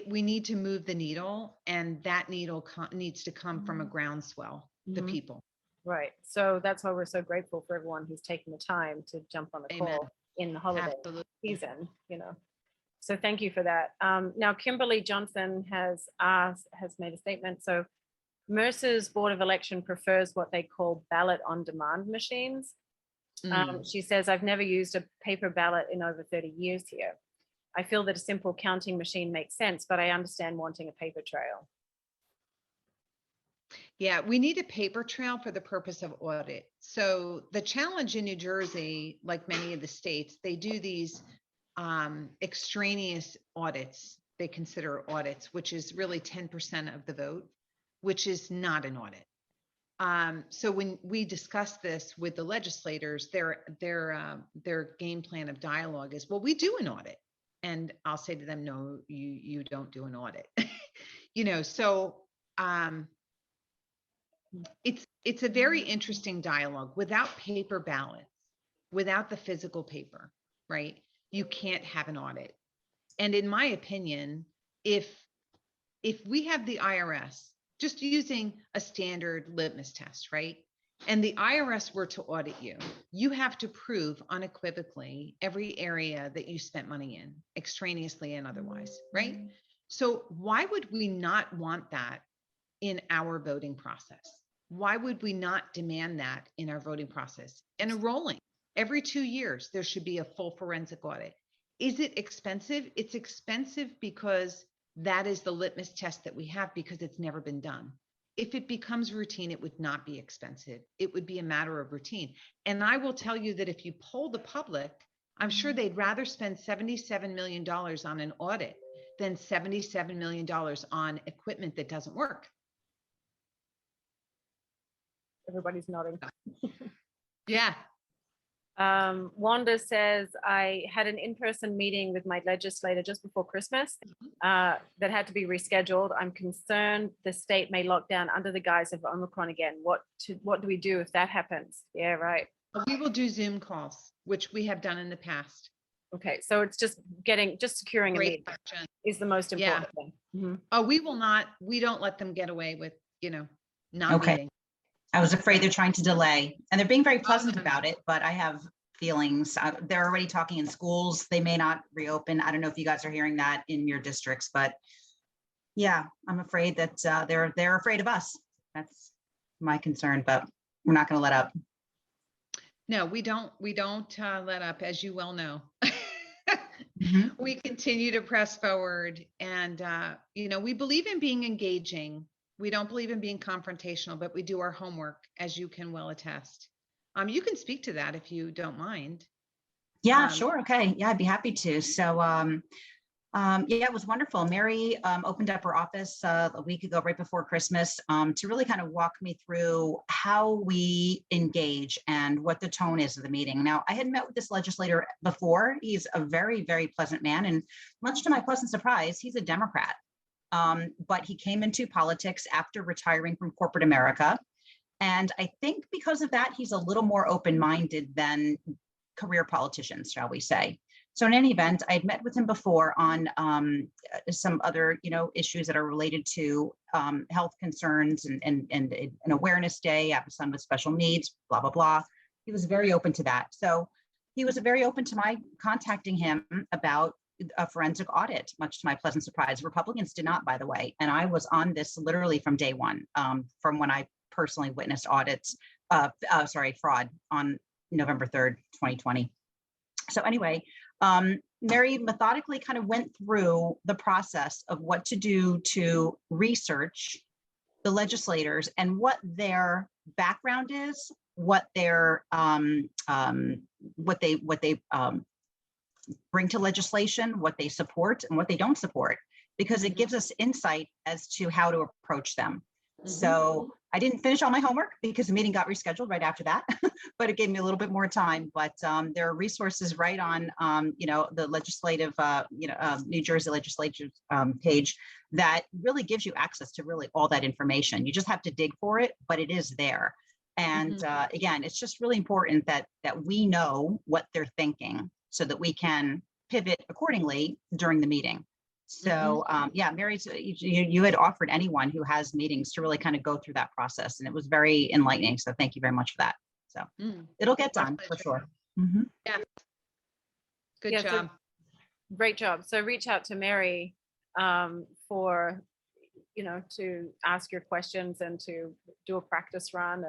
we need to move the needle, and that needle needs to come from a groundswell, the people. Right. So that's why we're so grateful for everyone who's taken the time to jump on the call in the holiday season, So thank you for that. Now, Kimberly Johnson has made a statement. So Mercer's Board of Election prefers what they call ballot on demand machines. She says, I've never used a paper ballot in over 30 years here. I feel that a simple counting machine makes sense, but I understand wanting a paper trail. Yeah, we need a paper trail for the purpose of audit. So the challenge in New Jersey, like many of the states, they do these extraneous audits. They consider audits, which is really 10% of the vote, which is not an audit. So when we discuss this with the legislators, their game plan of dialogue is, well, we do an audit. And I'll say to them, no, you don't do an audit. So it's a very interesting dialogue. Without paper ballots, without the physical paper, right? You can't have an audit. And in my opinion, if we have the IRS just using a standard litmus test, right? And the IRS were to audit you, you have to prove unequivocally every area that you spent money in, extraneously and otherwise, right? So why would we not want that in our voting process? Why would we not demand that in our voting process? And enrolling every 2 years, there should be a full forensic audit. Is it expensive? It's expensive because that is the litmus test that we have, because it's never been done. If it becomes routine, it would not be expensive. It would be a matter of routine. And I will tell you that if you poll the public, I'm sure they'd rather spend $77 million on an audit than $77 million on equipment that doesn't work. Everybody's nodding. Yeah. Wanda says, I had an in-person meeting with my legislator just before Christmas that had to be rescheduled. I'm concerned the state may lock down under the guise of Omicron again. What do we do if that happens? Yeah, right. We will do Zoom calls, which we have done in the past. Okay, so it's just securing a meeting is the most important thing. Mm-hmm. Oh, we don't let them get away with, not meeting. I was afraid they're trying to delay, and they're being very pleasant about it, but I have feelings. They're already talking in schools. They may not reopen. I don't know if you guys are hearing that in your districts, but yeah, I'm afraid that they're afraid of us. That's my concern, but we're not going to let up. No, we don't let up, as you well know. Mm-hmm. We continue to press forward, and we believe in being engaging. We don't believe in being confrontational, but we do our homework, as you can well attest. You can speak to that if you don't mind. Yeah, sure. Okay. Yeah, I'd be happy to. So, yeah, it was wonderful. Mary opened up her office a week ago, right before Christmas, to really kind of walk me through how we engage and what the tone is of the meeting. Now, I had met with this legislator before. He's a very, very pleasant man. And much to my pleasant surprise, he's a Democrat. But he came into politics after retiring from corporate America. And I think because of that, he's a little more open-minded than career politicians, shall we say. So in any event, I had met with him before on some other, issues that are related to health concerns and an awareness day, I have a son with special needs, blah, blah, blah. He was very open to that. So he was very open to my contacting him about a forensic audit, much to my pleasant surprise. Republicans did not, by the way. And I was on this literally from day one, from when I personally witnessed fraud on November 3rd, 2020. So anyway, Mary methodically kind of went through the process of what to do to research the legislators and what their background is, what their what they bring to legislation, what they support and what they don't support, because it gives us insight as to how to approach them. Mm-hmm. So I didn't finish all my homework because the meeting got rescheduled right after that, but it gave me a little bit more time. But there are resources right on, the legislative, New Jersey legislature page that really gives you access to really all that information. You just have to dig for it, but it is there. And again, it's just really important that we know what they're thinking so that we can pivot accordingly during the meeting. So yeah, Mary, you had offered anyone who has meetings to really kind of go through that process, and it was very enlightening. So thank you very much for that. So it'll get done for sure. Mm-hmm. Yeah. Good job. So, great job. So reach out to Mary for, to ask your questions and to do a practice run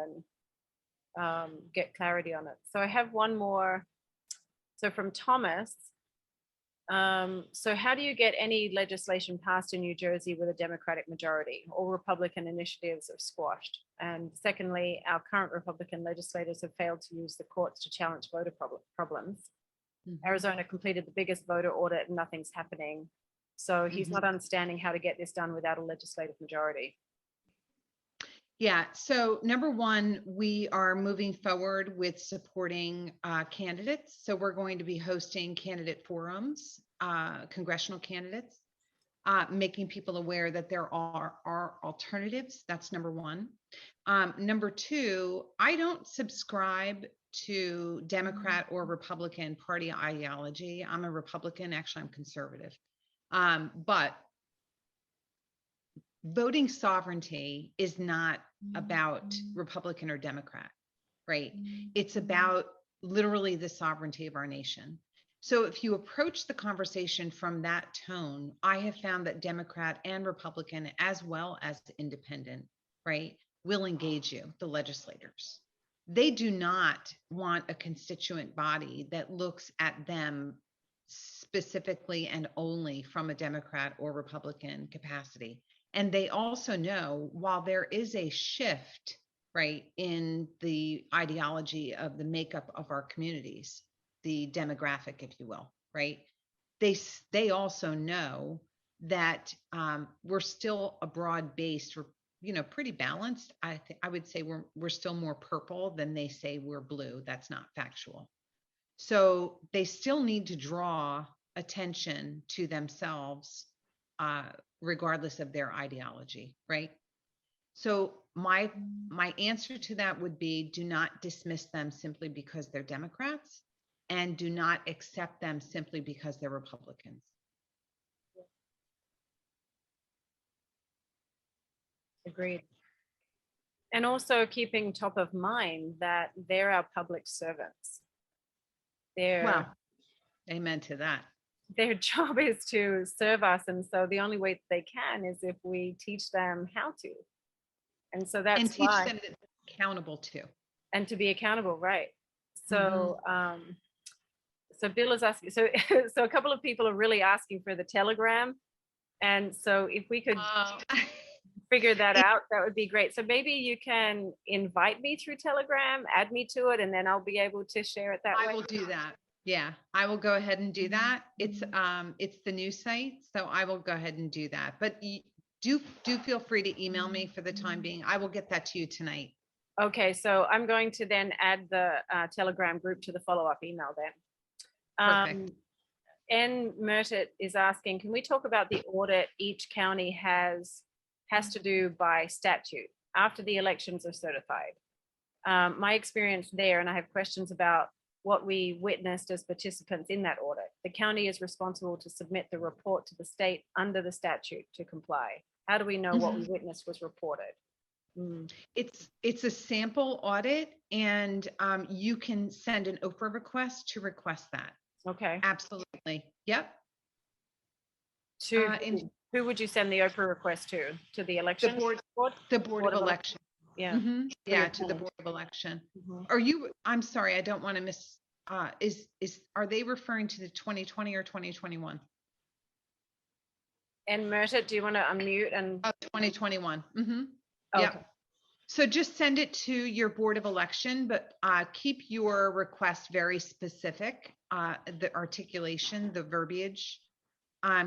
and get clarity on it. So I have one more. So from Thomas. So how do you get any legislation passed in New Jersey with a Democratic majority? All Republican initiatives are squashed. And secondly, our current Republican legislators have failed to use the courts to challenge voter problems. Mm-hmm. Arizona completed the biggest voter audit and nothing's happening. So he's not understanding how to get this done without a legislative majority. Yeah, so number one, we are moving forward with supporting candidates. So we're going to be hosting candidate forums, congressional candidates, making people aware that there are alternatives. That's number one. Number two, I don't subscribe to Democrat or Republican party ideology. I'm a Republican, actually I'm conservative. But voting sovereignty is not about Republican or Democrat, right? It's about literally the sovereignty of our nation. So if you approach the conversation from that tone, I have found that Democrat and Republican, as well as independent, right, will engage you, the legislators. They do not want a constituent body that looks at them specifically and only from a Democrat or Republican capacity. And they also know, while there is a shift, right, in the ideology of the makeup of our communities, the demographic, if you will, right, they also know that we're still a broad-based, pretty balanced. I would say we're still more purple than they say we're blue. That's not factual. So they still need to draw attention to themselves, regardless of their ideology, right? So my answer to that would be, do not dismiss them simply because they're Democrats, and do not accept them simply because they're Republicans. Agreed. And also keeping top of mind that they're our public servants. Well, amen to that. Their job is to serve us. And so the only way they can is if we teach them how to. And so that's and teach why. them that they're accountable too. And to be accountable, right. So so Bill is asking, so a couple of people are really asking for the Telegram. And so if we could figure that out, that would be great. So maybe you can invite me through Telegram, add me to it, and then I'll be able to share it that way. I will do that. Yeah, I will go ahead and do that. It's the new site, so I will go ahead and do that. But do feel free to email me for the time being. I will get that to you tonight. Okay, so I'm going to then add the Telegram group to the follow-up email then. Perfect. N. Mertit is asking, can we talk about the audit each county has to do by statute after the elections are certified? My experience there, and I have questions about what we witnessed as participants in that audit. The county is responsible to submit the report to the state under the statute to comply. How do we know what we witnessed was reported? It's a sample audit, and you can send an Oprah request to request that. Okay. Absolutely. Yep. Who would you send the Oprah request to? To the election board? The board of election. Yeah. Yeah, to the board of election. Are you? I'm sorry, I don't want to miss. Are they referring to the 2020 or 2021? And Merta, do you want to unmute and? 2021. Okay. Yeah. So just send it to your board of election, but keep your request very specific. The articulation, the verbiage,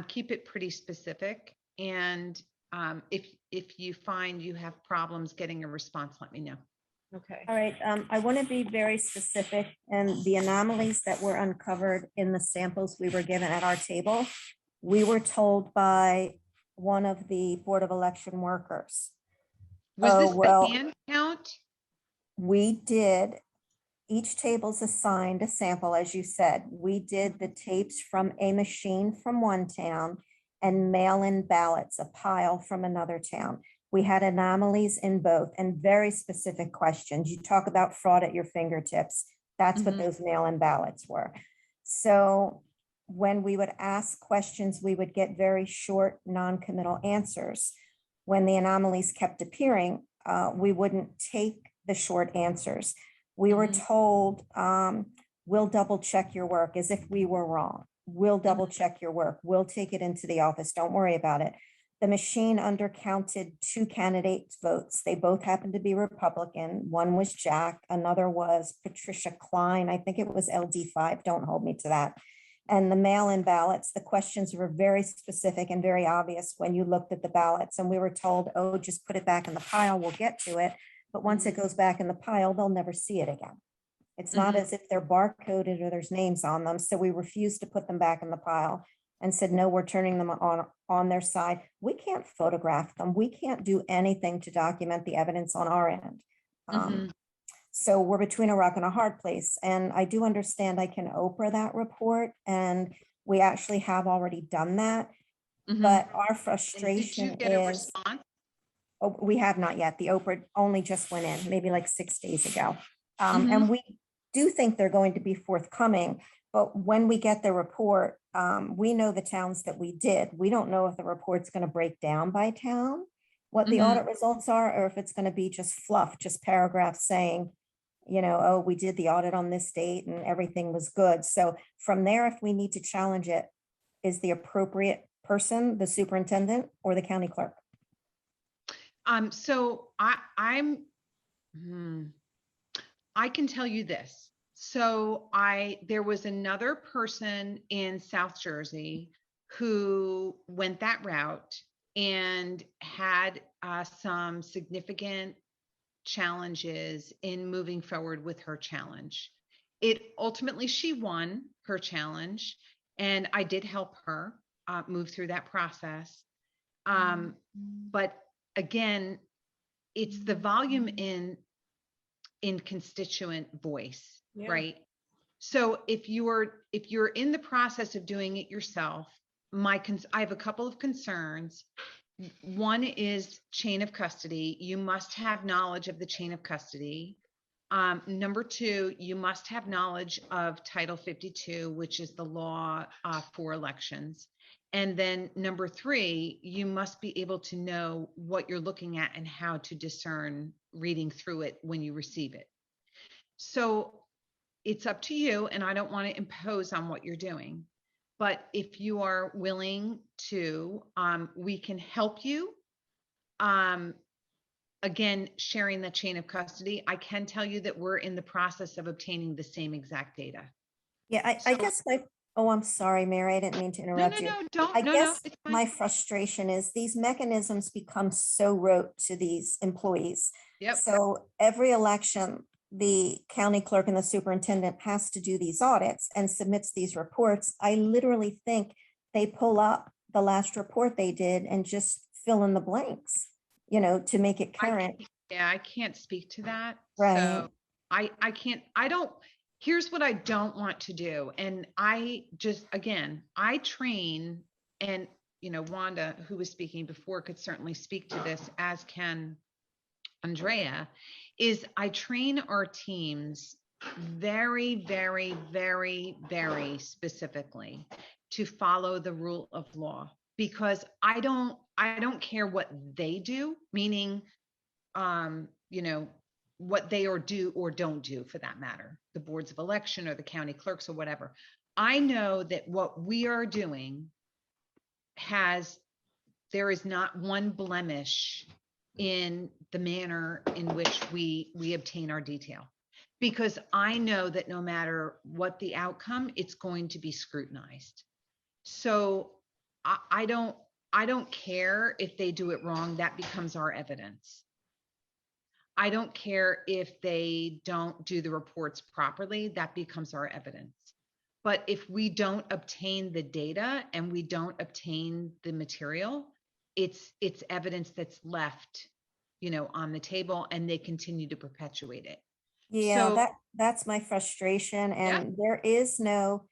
keep it pretty specific. And if you find you have problems getting a response, let me know. Okay. All right. I want to be very specific, and the anomalies that were uncovered in the samples we were given at our table, we were told by one of the Board of Election workers. Was this the hand count? We did. Each table's assigned a sample, as you said. We did the tapes from a machine from one town and mail-in ballots, a pile from another town. We had anomalies in both and very specific questions. You talk about fraud at your fingertips. That's what those mail-in ballots were. So when we would ask questions, we would get very short, non-committal answers. When the anomalies kept appearing, we wouldn't take the short answers. We were told, we'll double check your work, as if we were wrong. We'll double check your work. We'll take it into the office. Don't worry about it. The machine undercounted 2 candidates' votes. They both happened to be Republican. One was Jack, another was Patricia Klein. I think it was LD5. Don't hold me to that. And the mail-in ballots, the questions were very specific and very obvious when you looked at the ballots. And we were told, oh, just put it back in the pile. We'll get to it. But once it goes back in the pile, they'll never see it again. It's not as if they're barcoded or there's names on them. So we refused to put them back in the pile and said, no, we're turning them on their side. We can't photograph them. We can't do anything to document the evidence on our end. So we're between a rock and a hard place. And I do understand I can Oprah that report, and we actually have already done that. But our frustration Did you get a is, response? Oh, we have not yet. The Oprah only just went in, maybe like 6 days ago. Mhm. And we do think they're going to be forthcoming, but when we get the report, we know the towns that we did. We don't know if the report's going to break down by town, what the Mhm. audit results are, or if it's going to be just fluff, just paragraphs saying, oh, we did the audit on this date and everything was good. So from there, if we need to challenge it, is the appropriate person, the superintendent or the county clerk? So I can tell you this. So there was another person in South Jersey who went that route and had some significant challenges in moving forward with her challenge. Ultimately, she won her challenge, and I did help her move through that process. But again, it's the volume in constituent voice, Yeah. right? So if you're in the process of doing it yourself, I have a couple of concerns. One is chain of custody. You must have knowledge of the chain of custody. Number two, you must have knowledge of Title 52, which is the law for elections. And then number three, you must be able to know what you're looking at and how to discern reading through it when you receive it. So it's up to you, and I don't want to impose on what you're doing. But if you are willing to, we can help you. Again, sharing the chain of custody, I can tell you that we're in the process of obtaining the same exact data. Yeah, I guess I'm sorry, Mary, I didn't mean to interrupt you. I guess it's fine. my frustration is these mechanisms become so rote to these employees. Yep. So every election, the county clerk and the superintendent has to do these audits and submits these reports. I literally think they pull up the last report they did and just fill in the blanks, to make it current. I can't speak to that. Right. So I can't, here's what I don't want to do. And I train, and, Wanda, who was speaking before, could certainly speak to this, as can Andrea, is I train our teams very, very, very, very specifically to follow the rule of law, because I don't care what they do, meaning, what they do or don't do, for that matter, the boards of election or the county clerks or whatever. I know that what we are doing there is not one blemish in the manner in which we obtain our detail, because I know that no matter what the outcome, it's going to be scrutinized. So I don't care if they do it wrong. That becomes our evidence. I don't care if they don't do the reports properly. That becomes our evidence. But if we don't obtain the data and we don't obtain the material, it's evidence that's left, on the table, and they continue to perpetuate it. Yeah, So, that's my frustration. Yeah. And there is no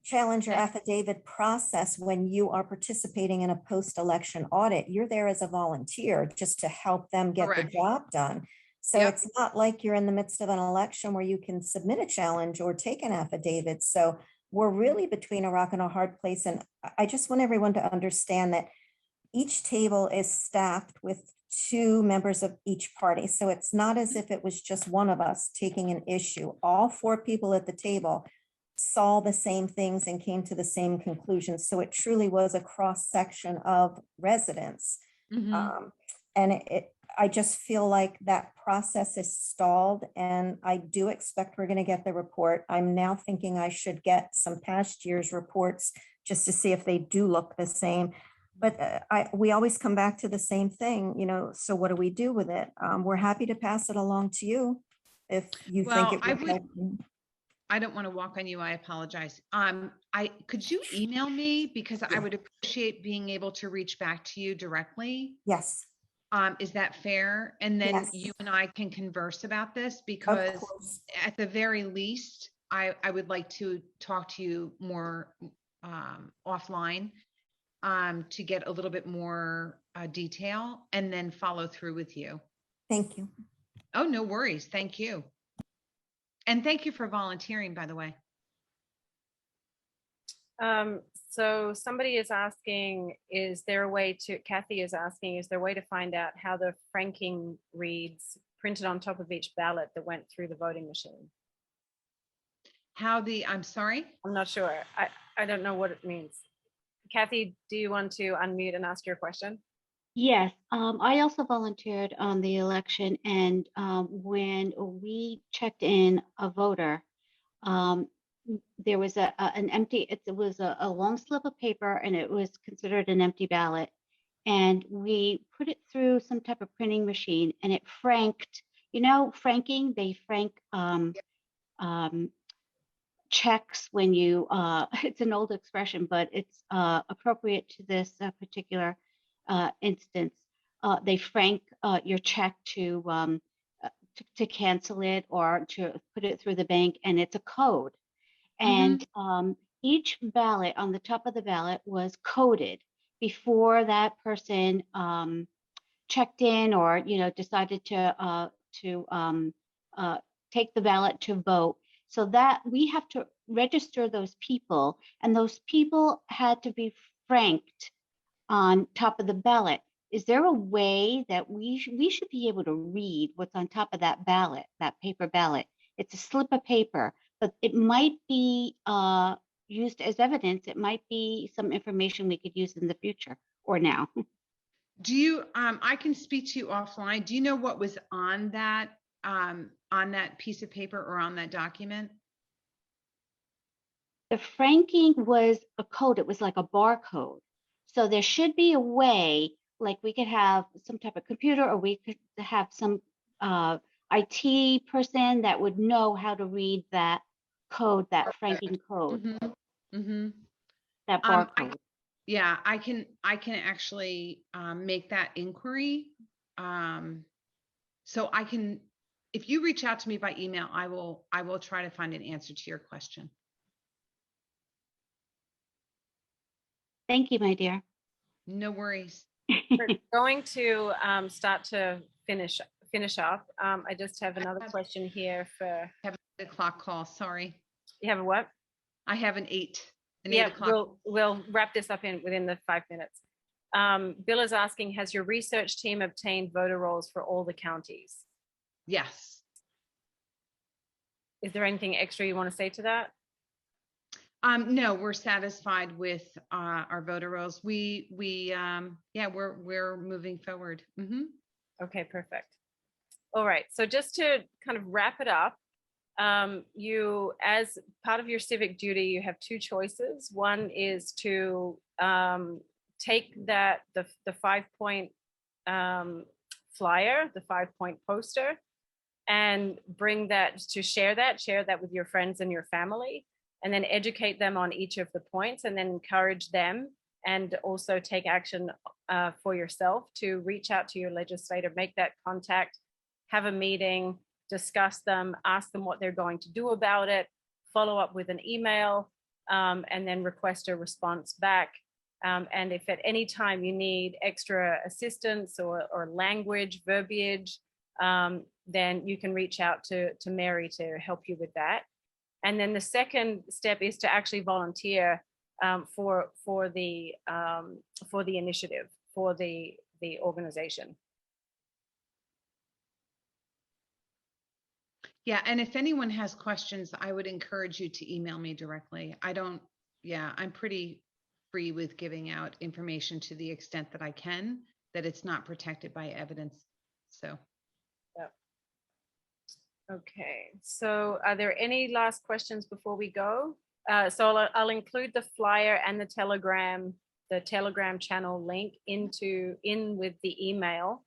challenger affidavit process when you are participating in a post-election audit. You're there as a volunteer just to help them get Correct. the job done. So Yep. it's not like you're in the midst of an election where you can submit a challenge or take an affidavit. So we're really between a rock and a hard place. And I just want everyone to understand that each table is staffed with 2 members of each party. So it's not as if it was just one of us taking an issue. All 4 people at the table saw the same things and came to the same conclusions. So it truly was a cross section of residents. Mhm. And I just feel like that process is stalled, and I do expect we're going to get the report. I'm now thinking I should get some past year's reports just to see if they do look the same. But we always come back to the same thing, so what do we do with it? We're happy to pass it along to you if you think Well, it would help. I don't want to walk on you. I apologize. Could you email me, because I would appreciate being able to reach back to you directly. Yes. Is that fair? And then Yes. you and I can converse about this, Of because course. at the very least, I would like to talk to you more offline, to get a little bit more detail and then follow through with you. Thank you. Oh, no worries. Thank you. And thank you for volunteering, by the way. So somebody is asking, is there a way to, Kathy is asking, is there a way to find out how the franking reads printed on top of each ballot that went through the voting machine? I'm sorry? I'm not sure. I don't know what it means. Kathy, do you want to unmute and ask your question? Yes, I also volunteered on the election, and when we checked in a voter, there was an empty, it was a long slip of paper, and it was considered an empty ballot. And we put it through some type of printing machine, and it franked, franking, they frank checks when you, it's an old expression, but it's appropriate to this particular instance. They frank your check to cancel it or to put it through the bank, and it's a code. And each ballot on the top of the ballot was coded before that person checked in or decided to take the ballot to vote. So that we have to register those people, and those people had to be franked on top of the ballot. Is there a way that we should be able to read what's on top of that ballot, that paper ballot? It's a slip of paper, but it might be used as evidence. It might be some information we could use in the future or now. Do you, I can speak to you offline. Do you know what was on that piece of paper or on that document? The franking was a code. It was like a barcode. So there should be a way, like we could have some type of computer, or we could have some IT person that would know how to read that code, that franking code, that barcode. Yeah, I can actually make that inquiry. So I can, if you reach out to me by email, I will try to find an answer to your question. Thank you, my dear. No worries. We're going to start to finish up. I just have another question here for. I have an 8 o'clock call. Sorry. You have a what? I have an 8 Yeah, o'clock. we'll wrap this up within the 5 minutes. Bill is asking, has your research team obtained voter rolls for all the counties? Yes. Is there anything extra you want to say to that? No, we're satisfied with our voter rolls. Yeah, we're moving forward. Okay, perfect. All right. So just to kind of wrap it up, you, as part of your civic duty, you have 2 choices. One is to take the 5-point flyer, the 5-point poster, and bring that to share that with your friends and your family, and then educate them on each of the points, and then encourage them, and also take action for yourself to reach out to your legislator, make that contact, have a meeting, discuss them, ask them what they're going to do about it, follow up with an email, and then request a response back. And if at any time you need extra assistance or language, verbiage, then you can reach out to Mary to help you with that. And then the second step is to actually volunteer for the initiative, for the organization. Yeah, and if anyone has questions, I would encourage you to email me directly. I'm pretty free with giving out information to the extent that I can, that it's not protected by evidence. So. Yep. Okay, so are there any last questions before we go? So I'll include the flyer and the Telegram channel link in with the email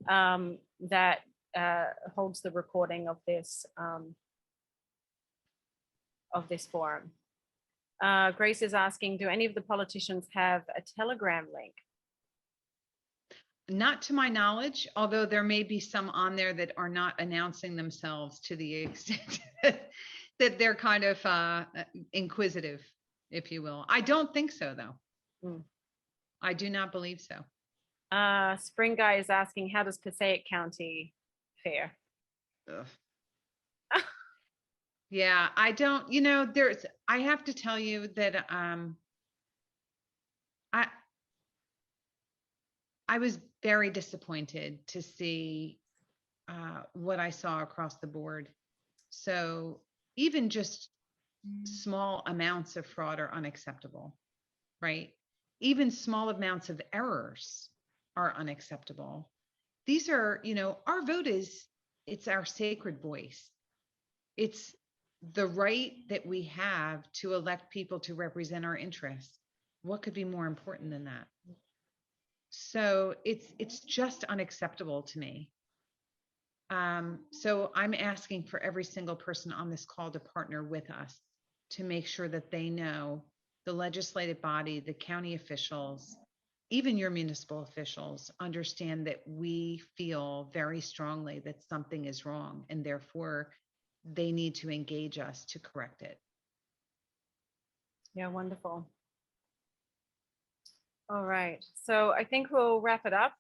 that holds the recording of this forum. Grace is asking, do any of the politicians have a Telegram link? Not to my knowledge, although there may be some on there that are not announcing themselves to the extent that they're kind of inquisitive, if you will. I don't think so, though. I do not believe so. Spring Guy is asking, how does Passaic County fare? Ugh. Yeah, I don't, I have to tell you that I was very disappointed to see what I saw across the board. So even just small amounts of fraud are unacceptable, right? Even small amounts of errors are unacceptable. These are, our vote it's our sacred voice. It's the right that we have to elect people to represent our interests. What could be more important than that? So it's just unacceptable to me. So I'm asking for every single person on this call to partner with us to make sure that they know, the legislative body, the county officials, even your municipal officials understand that we feel very strongly that something is wrong, and therefore they need to engage us to correct it. Yeah, wonderful. All right, so I think we'll wrap it up.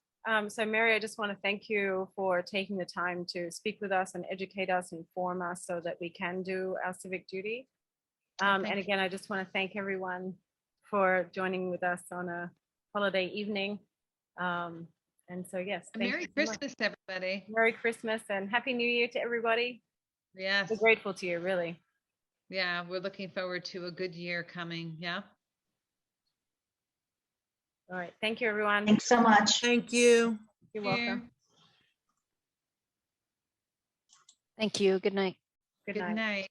So Mary, I just want to thank you for taking the time to speak with us and educate us, inform us so that we can do our civic duty. And again, I just want to thank everyone for joining with us on a holiday evening. And so, yes. Merry Christmas, everybody. Merry Christmas and Happy New Year to everybody. Yes. We're grateful to you, really. Yeah, we're looking forward to a good year coming. Yeah. All right. Thank you, everyone. Thanks so much. Thank you. You're welcome. Thank you. Good night. Good Good night. night.